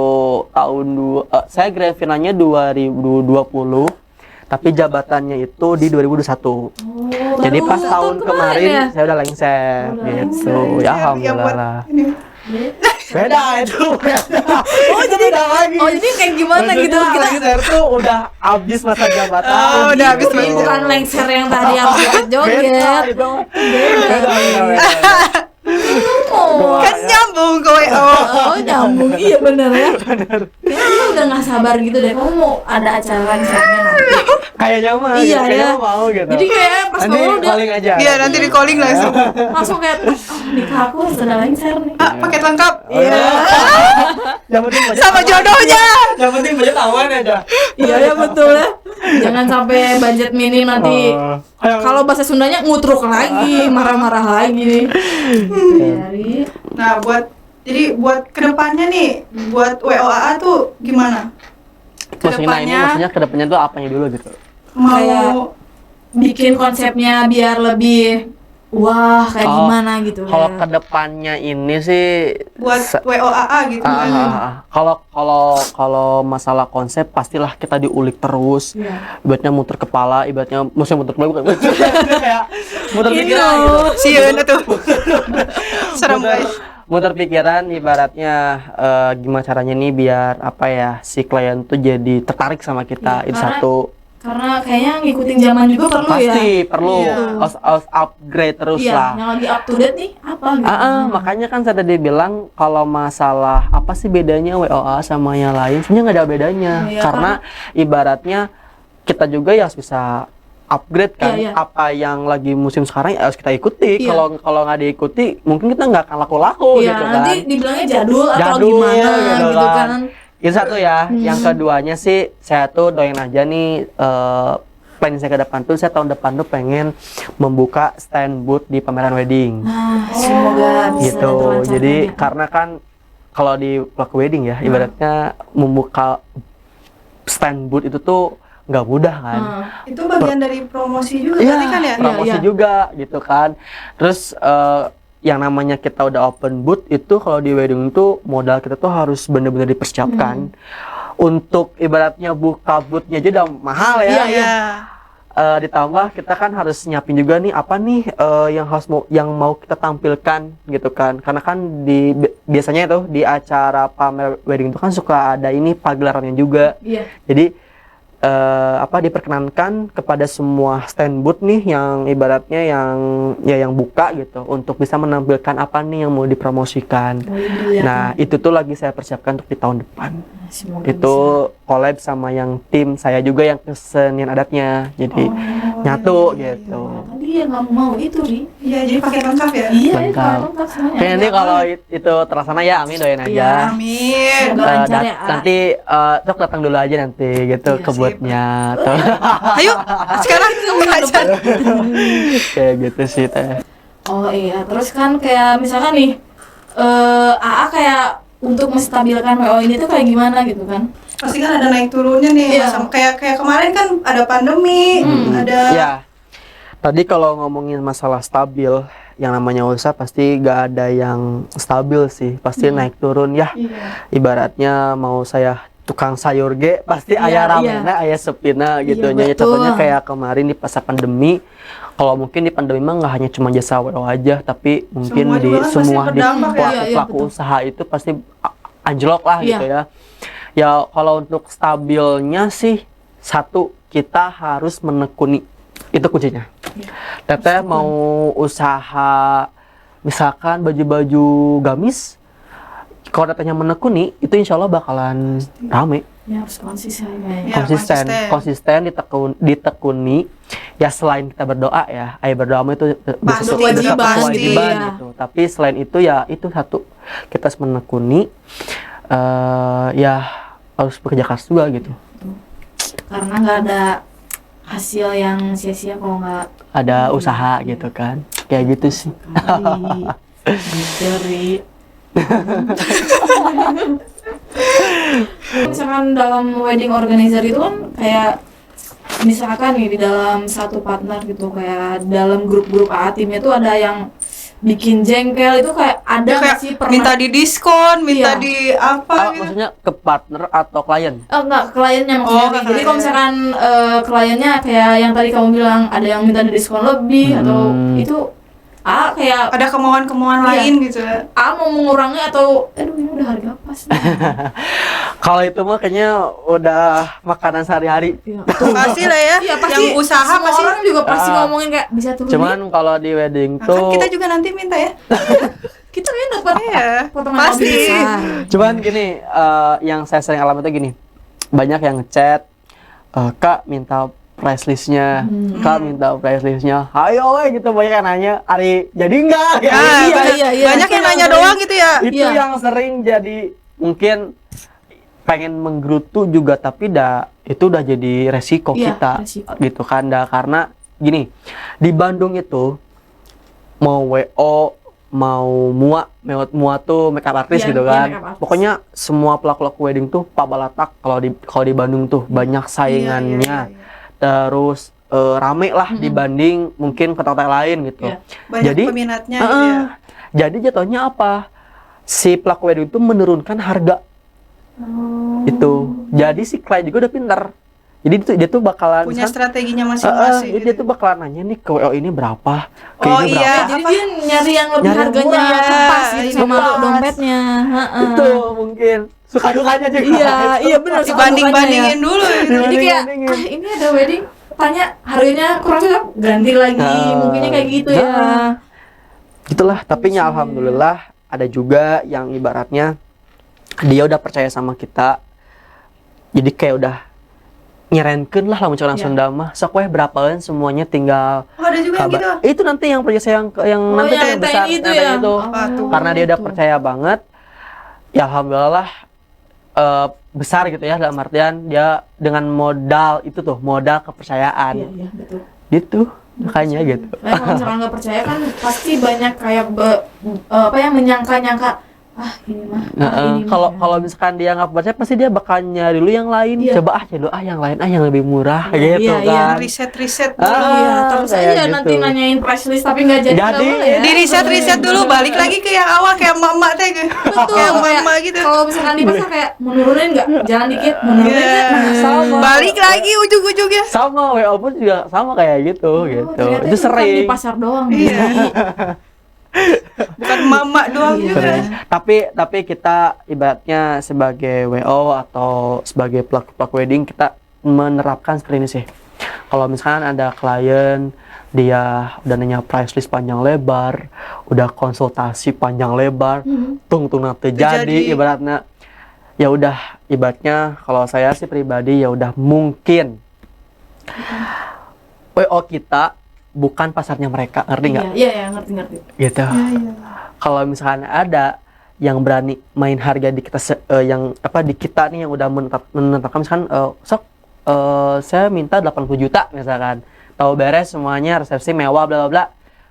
tahun saya grand finalnya 2020 tapi jabatannya itu di 2021. Jadi pas tahun kemarin ya? Saya udah lengser gitu. Ya alhamdulillah. Beda itu. Jadi kayak gimana gitu kita lengser tuh udah habis masa jabatan. Udah habis ini bukan lengser yang tadi yang joget. Beda. Kan nyambung ke WO. Oh nyambung, iya bener ya. Kayaknya udah nggak sabar gitu deh. Kamu mau ada acara lengsernya nanti? Kayaknya mah. Iya ya. Mau gitu. Jadi kayak pas kamu udah calling aja. Iya nanti di calling langsung kayak nikah aku sudah lengser nih. Paket lengkap. Iya. Yang penting sama jodohnya. Yang penting budget aman aja. Iya ya betul ya. Jangan sampai budget minim nanti. Kalau bahasa Sundanya ngutruk lagi, marah-marah lagi nih. Nah buat kedepannya nih, buat WOAA tuh gimana? Maksudnya kedepannya tuh apanya dulu gitu? Mau bikin konsepnya biar lebih wah kayak gimana gitu. Kalau kedepannya ini sih buat WOAA gitu kan. Kalau masalah konsep pastilah kita diulik terus. Ibaratnya muter kepala, maksudnya muter kepala bukan kayak muter pikiran gitu. Sieun atuh. Serem guys. Muter pikiran ibaratnya gimana caranya nih biar apa ya si klien tuh jadi tertarik sama kita. Itu satu. Karena kayaknya ngikutin zaman juga perlu ya. Pasti perlu, harus upgrade terus lah. Yang lagi up to date nih apa gitu. Makanya kan saya tadi bilang kalau masalah apa sih bedanya WOA sama yang lain, sebenarnya nggak ada bedanya. Karena ibaratnya kita juga ya harus bisa upgrade kan, apa yang lagi musim sekarang ya harus kita ikuti. Kalau nggak diikuti, mungkin kita nggak akan laku-laku gitu kan. Nanti dibilangnya jadul atau gimana gitu kan. Itu satu ya. Yang keduanya sih saya tuh doain aja nih plan saya ke depan tuh, saya tahun depan tuh pengen membuka stand booth di pameran wedding. Semoga bisa gitu. Jadi karena kan kalau di pelaku wedding ya, ibaratnya membuka stand booth itu tuh nggak mudah kan. Itu bagian dari promosi juga berarti kan ya? Promosi juga gitu kan. Terus yang namanya kita udah open booth itu kalau di wedding itu modal kita tuh harus benar-benar dipersiapkan. Untuk ibaratnya buka boothnya aja udah mahal ya. Ditambah kita kan harus nyiapin juga nih apa nih yang mau kita tampilkan gitu kan. Karena kan biasanya itu di acara pamer wedding itu kan suka ada ini pagelarannya juga. Jadi diperkenankan kepada semua stand booth nih yang ibaratnya yang buka gitu untuk bisa menampilkan apa nih yang mau dipromosikan. Nah, itu tuh lagi saya persiapkan untuk di tahun depan. Itu collab sama yang tim saya juga yang kesenian adatnya. Jadi nyatu gitu. Tadi yang kamu mau itu nih. Iya, jadi pakai lengkap ya? Iya, lengkap semuanya. Kayak nanti kalau itu terlaksana ya, amin doain aja. Amin. Nanti Cok datang dulu aja nanti gitu ke bootnya. Ayo, sekarang kamu aja. Kayak gitu sih teh. Oh iya, terus kan kayak misalkan nih AA kayak untuk menstabilkan WO ini tuh kayak gimana gitu kan? Pasti kan ada naik turunnya nih. Kayak kemarin kan ada pandemi, ada. Ya. Tadi kalau ngomongin masalah stabil, yang namanya usaha pasti gak ada yang stabil sih, pasti naik turun ya. Ibaratnya mau saya tukang sayur pasti ayah ramena, ayah sepina gitu. Contohnya kayak kemarin di masa pandemi, kalau mungkin di pandemi mah nggak hanya cuma jasa WO aja, tapi mungkin semua di pelaku usaha itu pasti anjlok lah gitu ya. Ya kalau untuk stabilnya sih satu, kita harus menekuni, itu kuncinya. Teteh mau usaha misalkan baju-baju gamis, kalau tetehnya menekuni itu insya Allah bakalan rame. Ya harus konsisten. Konsisten ditekuni. Ya selain kita berdoa ya, berdoa itu kewajiban gitu. Tapi selain itu ya itu satu, kita harus menekuni. Ya harus bekerja keras juga gitu. Karena nggak ada hasil yang sia-sia kalau nggak ada usaha gitu kan, kayak gitu sih. Dari misalkan dalam wedding organizer itu kan kayak misalkan nih di dalam satu partner gitu, kayak dalam grup-grup AA timnya tuh ada yang bikin jengkel, itu kayak ada nggak sih pernah minta di diskon, minta di apa gitu? Maksudnya ke partner atau klien? Enggak, kliennya maksudnya. Jadi kalau misalkan kliennya kayak yang tadi kamu bilang ada yang minta di diskon lebih atau itu kayak ada kemauan-kemauan lain gitu. Mau mengurangi atau ini udah harga pas. Kalau itu mah kayaknya udah makanan sehari-hari. Pasti lah ya. Iya, pasti yang usaha semua pasti orang juga pasti ngomongin kayak bisa turun. Cuman kalau di wedding tuh kan kita juga nanti minta ya. Kita kan dapat potongan pasti. lebih besar. Cuman gini, yang saya sering alami itu gini. Banyak yang ngechat, Kak minta price listnya, Kak minta price listnya. Ayo gitu, banyak yang nanya, Ari jadi enggak? Banyak yang nanya doang gitu ya. Itu yang sering jadi mungkin pengen menggerutu juga, tapi itu udah jadi resiko kita gitu kan. Karena gini, di Bandung itu mau WO mau mua tuh makeup artist gitu kan. Pokoknya semua pelaku wedding tuh Pak Balatak kalau di Bandung tuh banyak saingannya. Terus rame lah dibanding mungkin kota-kota lain gitu. Banyak jadi peminatnya gitu ya. Jadi jatuhnya apa? Si pelaku wedding itu menurunkan harga. Itu. Jadi si klien juga udah pintar. Jadi dia tuh bakalan punya strateginya masing-masing. dia tuh bakalan nanya nih ke WO ini berapa, ke Oh, ini iya. berapa. Jadi dia nyari yang lebih Nyari yang harganya murah, pas gitu sama pas. dompetnya. Itu mungkin suka dukanya juga. Iya benar. Dibanding-bandingin dulu gitu. Jadi kayak ini ada wedding, tanya harganya kurang cocok, ganti lagi. Mungkinnya kayak gitu ya. Gitulah, tapi alhamdulillah ada juga yang ibaratnya dia udah percaya sama kita. Jadi kayak udah nyerenkeun lah lamun orang Sunda mah. Sok weh berapaan semuanya tinggal Oh, ada juga yang gitu. Itu nanti yang percaya saya yang nanti yang yang besar itu yang ya. itu. Karena dia udah Tuh. percaya banget. Ya alhamdulillah besar gitu ya, dalam artian dia dengan modal itu tuh, modal kepercayaan. Iya betul. Gitu. Makanya gitu. Nah, kalau misalkan nggak percaya kan pasti banyak kayak yang menyangka-nyangka ini mah. Kalau misalkan dia nggak percaya, pasti dia bakal nyari dulu yang lain. Iya. Coba nyari dulu yang lain yang lebih murah gitu iya. kan. Riset dulu. Iya, terus kayak aja gitu. nanti nanyain price list tapi nggak jadi. Jadi, nggak boleh ya. Di riset dulu, balik lagi ke yang awal kayak mama teh gitu. Betul, Kayak kayak mama gitu. kalau misalkan di pasar kayak menurunin nggak, jalan dikit menurunin Iya. nggak, nah, sama. Balik lagi ujung-ujungnya. Sama WO pun juga sama kayak gitu gitu. Ternyata Itu bukan di sering. pasar doang. Iya. Bi. Bukan mama doang Iya. juga. Tapi kita ibaratnya sebagai WO atau sebagai pelaku wedding, kita menerapkan seperti ini sih. Kalau misalkan ada klien dia udah nanya price list panjang lebar, udah konsultasi panjang lebar, tung nanti jadi ibaratnya, ya udah ibaratnya kalau saya sih pribadi ya udah mungkin WO kita bukan pasarnya mereka, ngerti nggak? Iya, ngerti. Gitu. Kalau misalkan ada yang berani main harga di kita di kita nih yang udah menetapkan misalkan saya minta 80 juta misalkan. Tahu beres semuanya, resepsi mewah bla bla bla.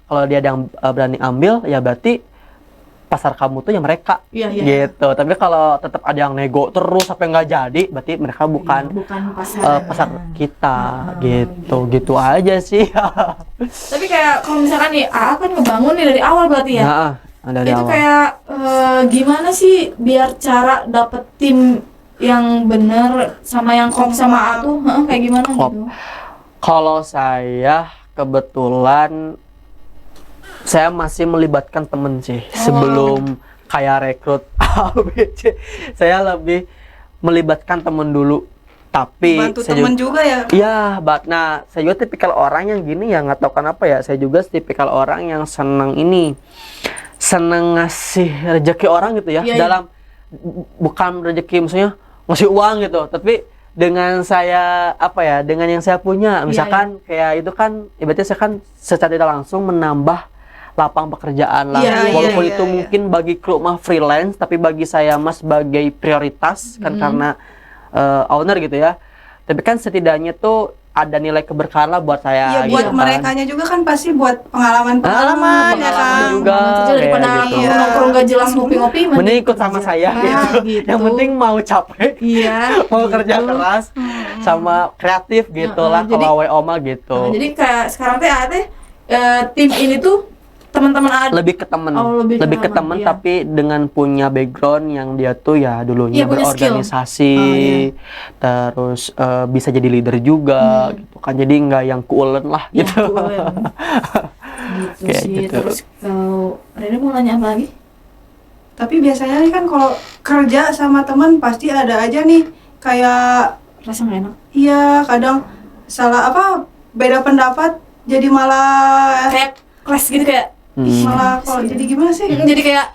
Kalau dia ada yang berani ambil ya berarti pasar kamu tuh ya mereka. Iya. Gitu. Tapi kalau tetap ada yang nego terus sampai nggak jadi, berarti mereka bukan pasar kita gitu aja sih. Tapi kayak kalau misalkan nih AA kan ngebangun nih dari awal berarti ya. Nah, dari itu awal. kayak gimana sih biar cara dapet tim yang bener sama yang klop sama A tuh kayak gimana Klop. gitu? Kalau saya kebetulan saya masih melibatkan temen sih sebelum kayak rekrut A, B, C. Saya lebih melibatkan temen dulu. Tapi Bantu saya temen juga ya. Iya, nah saya juga tipikal orang yang gini ya, nggak tahu kenapa ya. Saya juga tipikal orang yang seneng ngasih rezeki orang gitu ya. Iya. Dalam bukan rezeki maksudnya ngasih uang gitu, tapi dengan saya dengan yang saya punya, misalkan kayak itu kan ibaratnya saya kan secara tidak langsung menambah lapang pekerjaan lah. Walaupun itu mungkin bagi kru mah freelance, tapi bagi saya mah sebagai prioritas kan karena owner gitu ya. Tapi kan setidaknya tuh ada nilai keberkahan lah buat saya. Iya, buat gitu merekanya juga kan pasti buut pengalaman ya kan. juga. Daripada gitu. nongkrong gak jelas ngopi-ngopi Mending ikut sama saya gitu. Yang penting mau capek, mau kerja keras, sama kreatif gitu lah kalau WO mah gitu. Jadi kayak sekarang teh tim ini tuh teman-teman ada Lebih ke temen, lebih ke temen iya. tapi dengan punya background yang dia tuh ya dulunya Iya, punya berorganisasi, terus bisa jadi leader juga gitu kan, jadi nggak yang kuulen lah Iya, gitu. gitu Kayak sih. gitu. Terus kalau Rene mau nanya apa lagi? Tapi biasanya nih kan kalau kerja sama teman pasti ada aja nih kayak Rasa nggak enak? iya kadang salah beda pendapat jadi malah Kayak kelas gitu kayak malah kalau jadi gimana sih? jadi kayak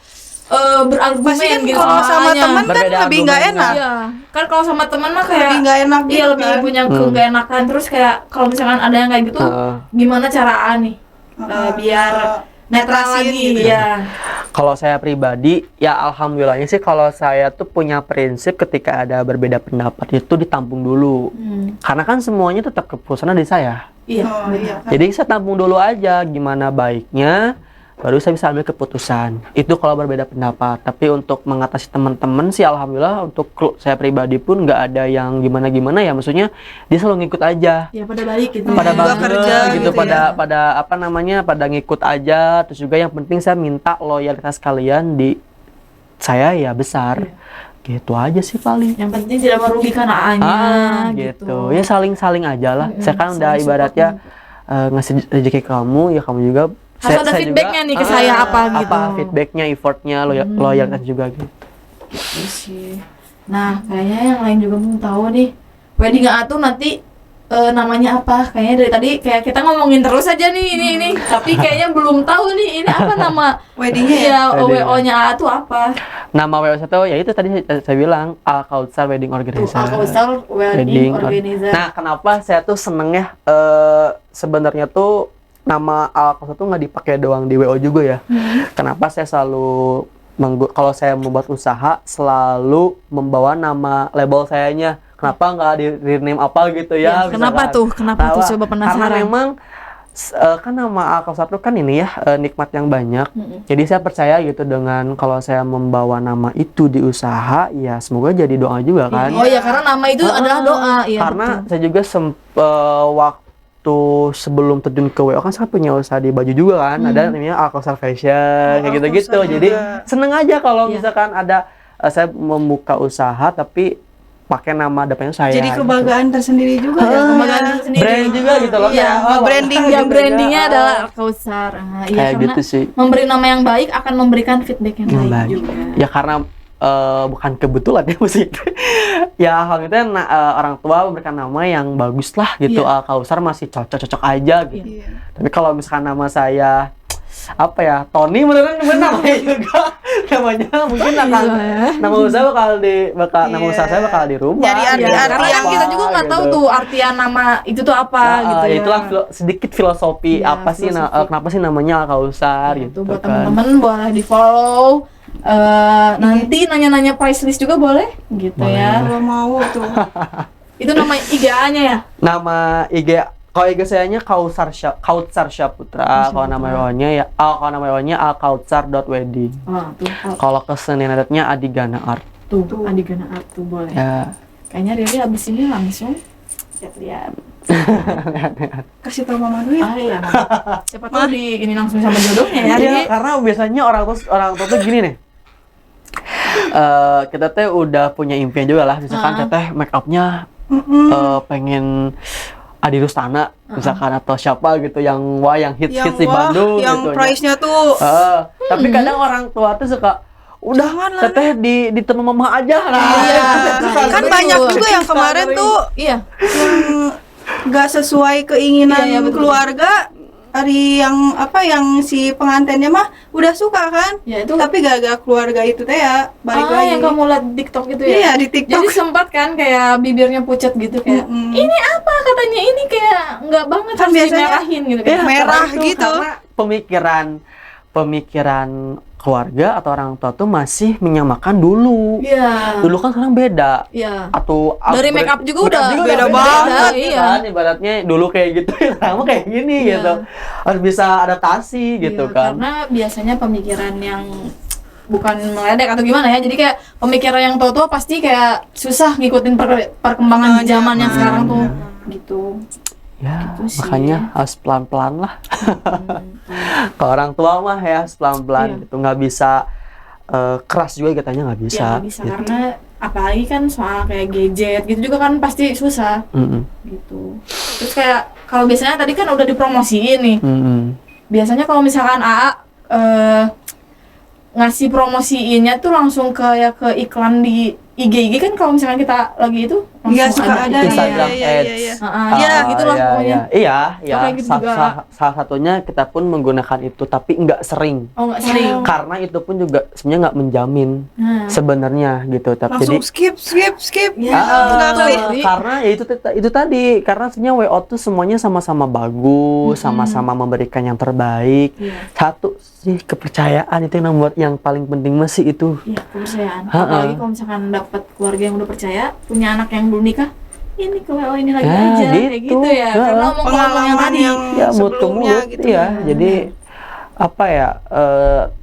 berargumen Pasti kan gitu kalau sama makanya. teman kan Berbeda lebih nggak argumen. enak. Iya, kan kalau sama teman mah kayak Lebih nggak enak iya gitu lebih kan. punya nggak enakan. Terus kayak kalau misalkan ada yang kayak gitu, gimana cara nih biar netral Ngatasin lagi gitu. ya. Kalau saya pribadi, ya alhamdulillahnya sih kalau saya tuh punya prinsip ketika ada berbeda pendapat itu ditampung dulu. Karena kan semuanya tetap keputusannya di saya. Iya. Oh, iya kan. Jadi saya tampung dulu aja gimana baiknya, baru saya bisa ambil keputusan. Itu kalau berbeda pendapat. Tapi untuk mengatasi teman-teman sih alhamdulillah untuk saya pribadi pun nggak ada yang gimana-gimana ya. Maksudnya dia selalu ngikut aja. Ya pada balik gitu. Pada juga bangga kerja gitu, gitu ya. pada ngikut aja. Terus juga yang penting saya minta loyalitas kalian di saya ya besar. Gitu aja sih paling. Yang penting tidak merugikan AA-nya gitu. Ya saling-saling aja lah. Saya kan udah saling ibaratnya ngasih rezeki kamu, ya kamu juga harus ada feedbacknya nih ke saya apa gitu. Apa feedbacknya, effortnya, loyalitas juga gitu. Gitu sih. Nah, kayaknya yang lain juga mau tahu nih. Wedding AA tuh nanti namanya apa? Kayaknya dari tadi kayak kita ngomongin terus aja nih ini. Tapi kayaknya belum tahu nih ini apa nama weddingnya ya. WO-nya AA tuh apa? Nama WO itu ya itu tadi saya bilang Al-Kautsar Wedding Organizer. Al-Kautsar Wedding Organizer. Nah, kenapa saya tuh seneng ya sebenarnya tuh nama Al-Kautsar tuh nggak dipakai doang di WO juga ya. Kenapa saya selalu kalau saya membuat usaha selalu membawa nama label sayanya. Kenapa nggak di rename apa gitu ya? Kenapa tuh? Kenapa tuh? Coba penasaran. Karena memang kan nama Al-Kautsar itu kan ini ya nikmat yang banyak. Jadi saya percaya gitu dengan kalau saya membawa nama itu di usaha, ya semoga jadi doa juga kan. Oh ya, karena nama itu adalah doa. Ya, karena betul. saya juga waktu sebelum terjun ke WO kan saya punya usaha di baju juga kan. Ada namanya Al-Kautsar Fashion kayak gitu-gitu. Jadi seneng aja kalau misalkan ada saya membuka usaha tapi pakai nama depannya saya. Jadi kebanggaan tersendiri juga ya. Kebanggaan tersendiri. Brand juga gitu loh. Iya, branding ya brandingnya adalah Kautsar. Iya, kayak karena gitu sih. memberi nama yang baik akan memberikan feedback yang baik juga. Ya karena bukan kebetulan ya musik. Ya hal itu orang tua memberikan nama yang bagus lah gitu. Kautsar masih cocok aja gitu. Tapi kalau misalkan nama saya apa ya, Tony beneran namanya juga namanya mungkin akan nama usaha nama usaha saya bakal dirubah. Jadi karena kan kita juga nggak tahu tuh artian nama itu tuh apa gitu ya. Itulah sedikit filosofi apa sih kenapa sih namanya Kautsar gitu. Buat teman-teman boleh di follow. Nanti nanya-nanya price list juga boleh gitu ya. Kalau mau tuh. Itu nama IG-nya ya? Nama IG kalau IG sayanya Kautsar Syaputra. Kalau nama WO-nya ya alkautsar.wedding. Kalau kesenian adatnya Adigana Art. Tuh Adigana Art tuh boleh. Ya. Kayaknya Riri abis ini langsung lihat. Kasih tau Mama dulu ya. Iya. Siapa tahu ini langsung sama jodohnya ya. Iya, karena biasanya orang tua tuh gini nih. Kita teh udah punya impian juga lah, misalkan teteh make upnya pengen Adi Rustana misalkan atau siapa gitu yang hits di Bandung yang gitu. price-nya tuh. Tapi kadang orang tua tuh suka udah teteh di teman mama aja. Kan banyak juga yang kemarin tuh yang nggak sesuai keinginan keluarga. Hari yang si pengantinnya mah udah suka kan, ya, itu. Tapi gara-gara keluarga itu teh ya balik lagi. Yang kamu lihat di TikTok itu ya? Iya, di TikTok. Jadi sempat kan kayak bibirnya pucat gitu kayak ini apa katanya, ini kayak nggak banget kan harus biasanya dimerahin gitu kayak merah gitu. Karena pemikiran keluarga atau orang tua tuh masih menyamakan dulu. Iya. Dulu kan sekarang beda. Iya. Atau dari make up juga udah beda banget. Iya. Kan ibaratnya dulu kayak gitu, sekarang kayak gini gitu. Harus bisa adaptasi gitu kan. Karena biasanya pemikiran yang bukan meledek atau gimana ya. Jadi kayak pemikiran yang tua-tua pasti kayak susah ngikutin perkembangan zaman yang sekarang tuh gitu. Ya, gitu makanya harus pelan-pelan lah. Kalau orang tua mah ya harus pelan-pelan gitu, nggak bisa keras juga katanya nggak bisa. Ya, nggak bisa gitu. Karena apalagi kan soal kayak gadget gitu juga kan pasti susah gitu. Terus kayak kalau biasanya tadi kan udah dipromosiin nih. Biasanya kalau misalkan AA ngasih promosiinnya tuh langsung kayak ke iklan di IG kan kalau misalkan kita lagi itu Iya suka ada Instagram ads. Iya gitulah pokoknya. Iya. Kayak gitu Salah satunya kita pun menggunakan itu tapi nggak sering. Nggak sering. Karena itu pun juga sebenarnya nggak menjamin sebenarnya gitu. Tapi langsung jadi skip. Karena ya itu tadi karena sebenarnya WO tuh semuanya sama-sama bagus, sama-sama memberikan yang terbaik. Satu sih kepercayaan itu yang membuat yang paling penting masih itu. Iya, kepercayaan. Apalagi kalau misalkan dapat keluarga yang udah percaya, punya anak yang belum nikah, ini ke WO ini lagi aja kayak gitu ya. Karena ngomong yang tadi ya sebelumnya gitu ya. Jadi apa ya,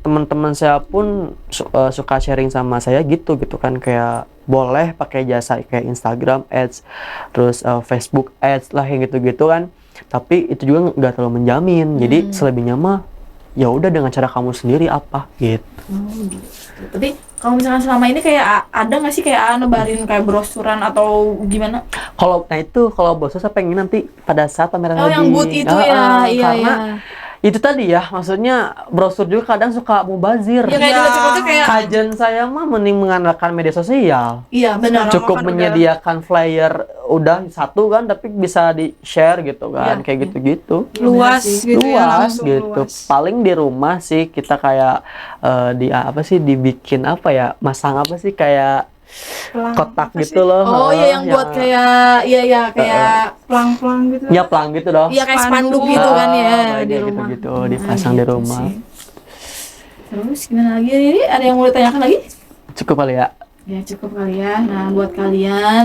teman-teman saya pun suka sharing sama saya gitu kan, kayak boleh pakai jasa kayak Instagram ads, terus Facebook ads lah yang gitu-gitu kan. Tapi itu juga nggak terlalu menjamin. Jadi selebihnya mah ya udah dengan cara kamu sendiri apa gitu. Gitu. Tapi kalau misalkan selama ini kayak ada nggak sih kayak nebarin kayak brosuran atau gimana? Kalau bos saya pengen nanti pada saat pameran Oh, wedding. yang booth itu ya, iya, karena iya. itu tadi ya, maksudnya brosur juga kadang suka mubazir. Ya kayak dibaca-baca kayak Kajian saya mah mending mengandalkan media sosial. iya benar. Cukup kan menyediakan flyer udah satu kan, tapi bisa di-share gitu kan, Iya, kayak iya. gitu-gitu. luas gitu ya, Luas langsung gitu. luas. Paling di rumah sih kita kayak dibikin apa ya? Masang apa sih kayak Pelang, kotak apa gitu sih? loh. Oh iya yang buat kayak kayak Pelang-pelang gitu. ya pelang gitu loh. iya kayak spanduk Spanduk. gitu kan ya Kayak di rumah. gitu-gitu dipasang di gitu rumah. sih. Terus gimana lagi ini? Ada yang mau ditanyakan lagi? Cukup kali ya. Ya cukup kali ya. Nah buat kalian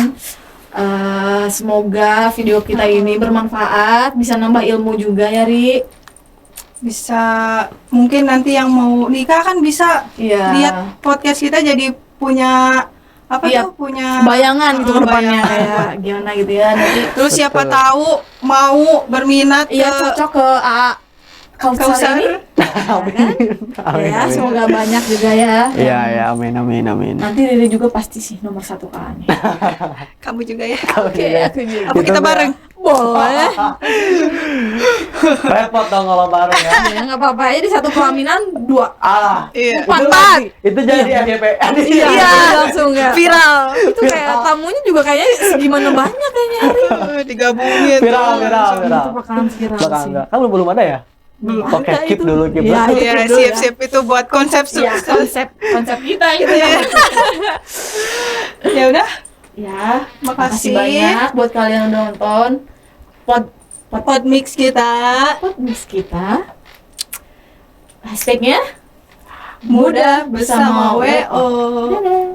semoga video kita ini bermanfaat, bisa nambah ilmu juga ya Ri. Bisa mungkin nanti yang mau nikah kan bisa Iya. lihat podcast kita jadi punya apa Iya, tuh punya bayangan gitu ke depannya bayangan. kayak gimana gitu ya nanti. Terus siapa Betul. tahu mau berminat Iya ke cocok ke Kausar Kausar. ini. Amin. Amin, Ya amin. semoga banyak juga ya. Iya, ya, amin, amin, amin. Nanti Riri juga pasti sih nomor 1 kalahnya. kamu juga ya. Oke, aku juga. Apa kita bareng? Boleh. Repot dong kalau bareng ya. Ya nggak apa-apa ya di satu pelaminan 2. Ah, Iya. itu jadi FYP. Iya, langsung ya. Viral. Itu kayak tamunya juga kayaknya segimana banyak kayaknya Ri. Digabungin. Viral. Itu bakalan viral Bakal sih. enggak. Kan belum ada ya? Belum Oke, ada keep itu. dulu, keep Iya, dulu. itu Iya, keep dulu ya. siap-siap itu buat konsep Iya, konsep kita gitu ya. Ya udah, Ya, Makasih. makasih banyak buat kalian yang udah nonton podmix kita podcast kita. Hashtagnya mudah bersama WO. Dadah.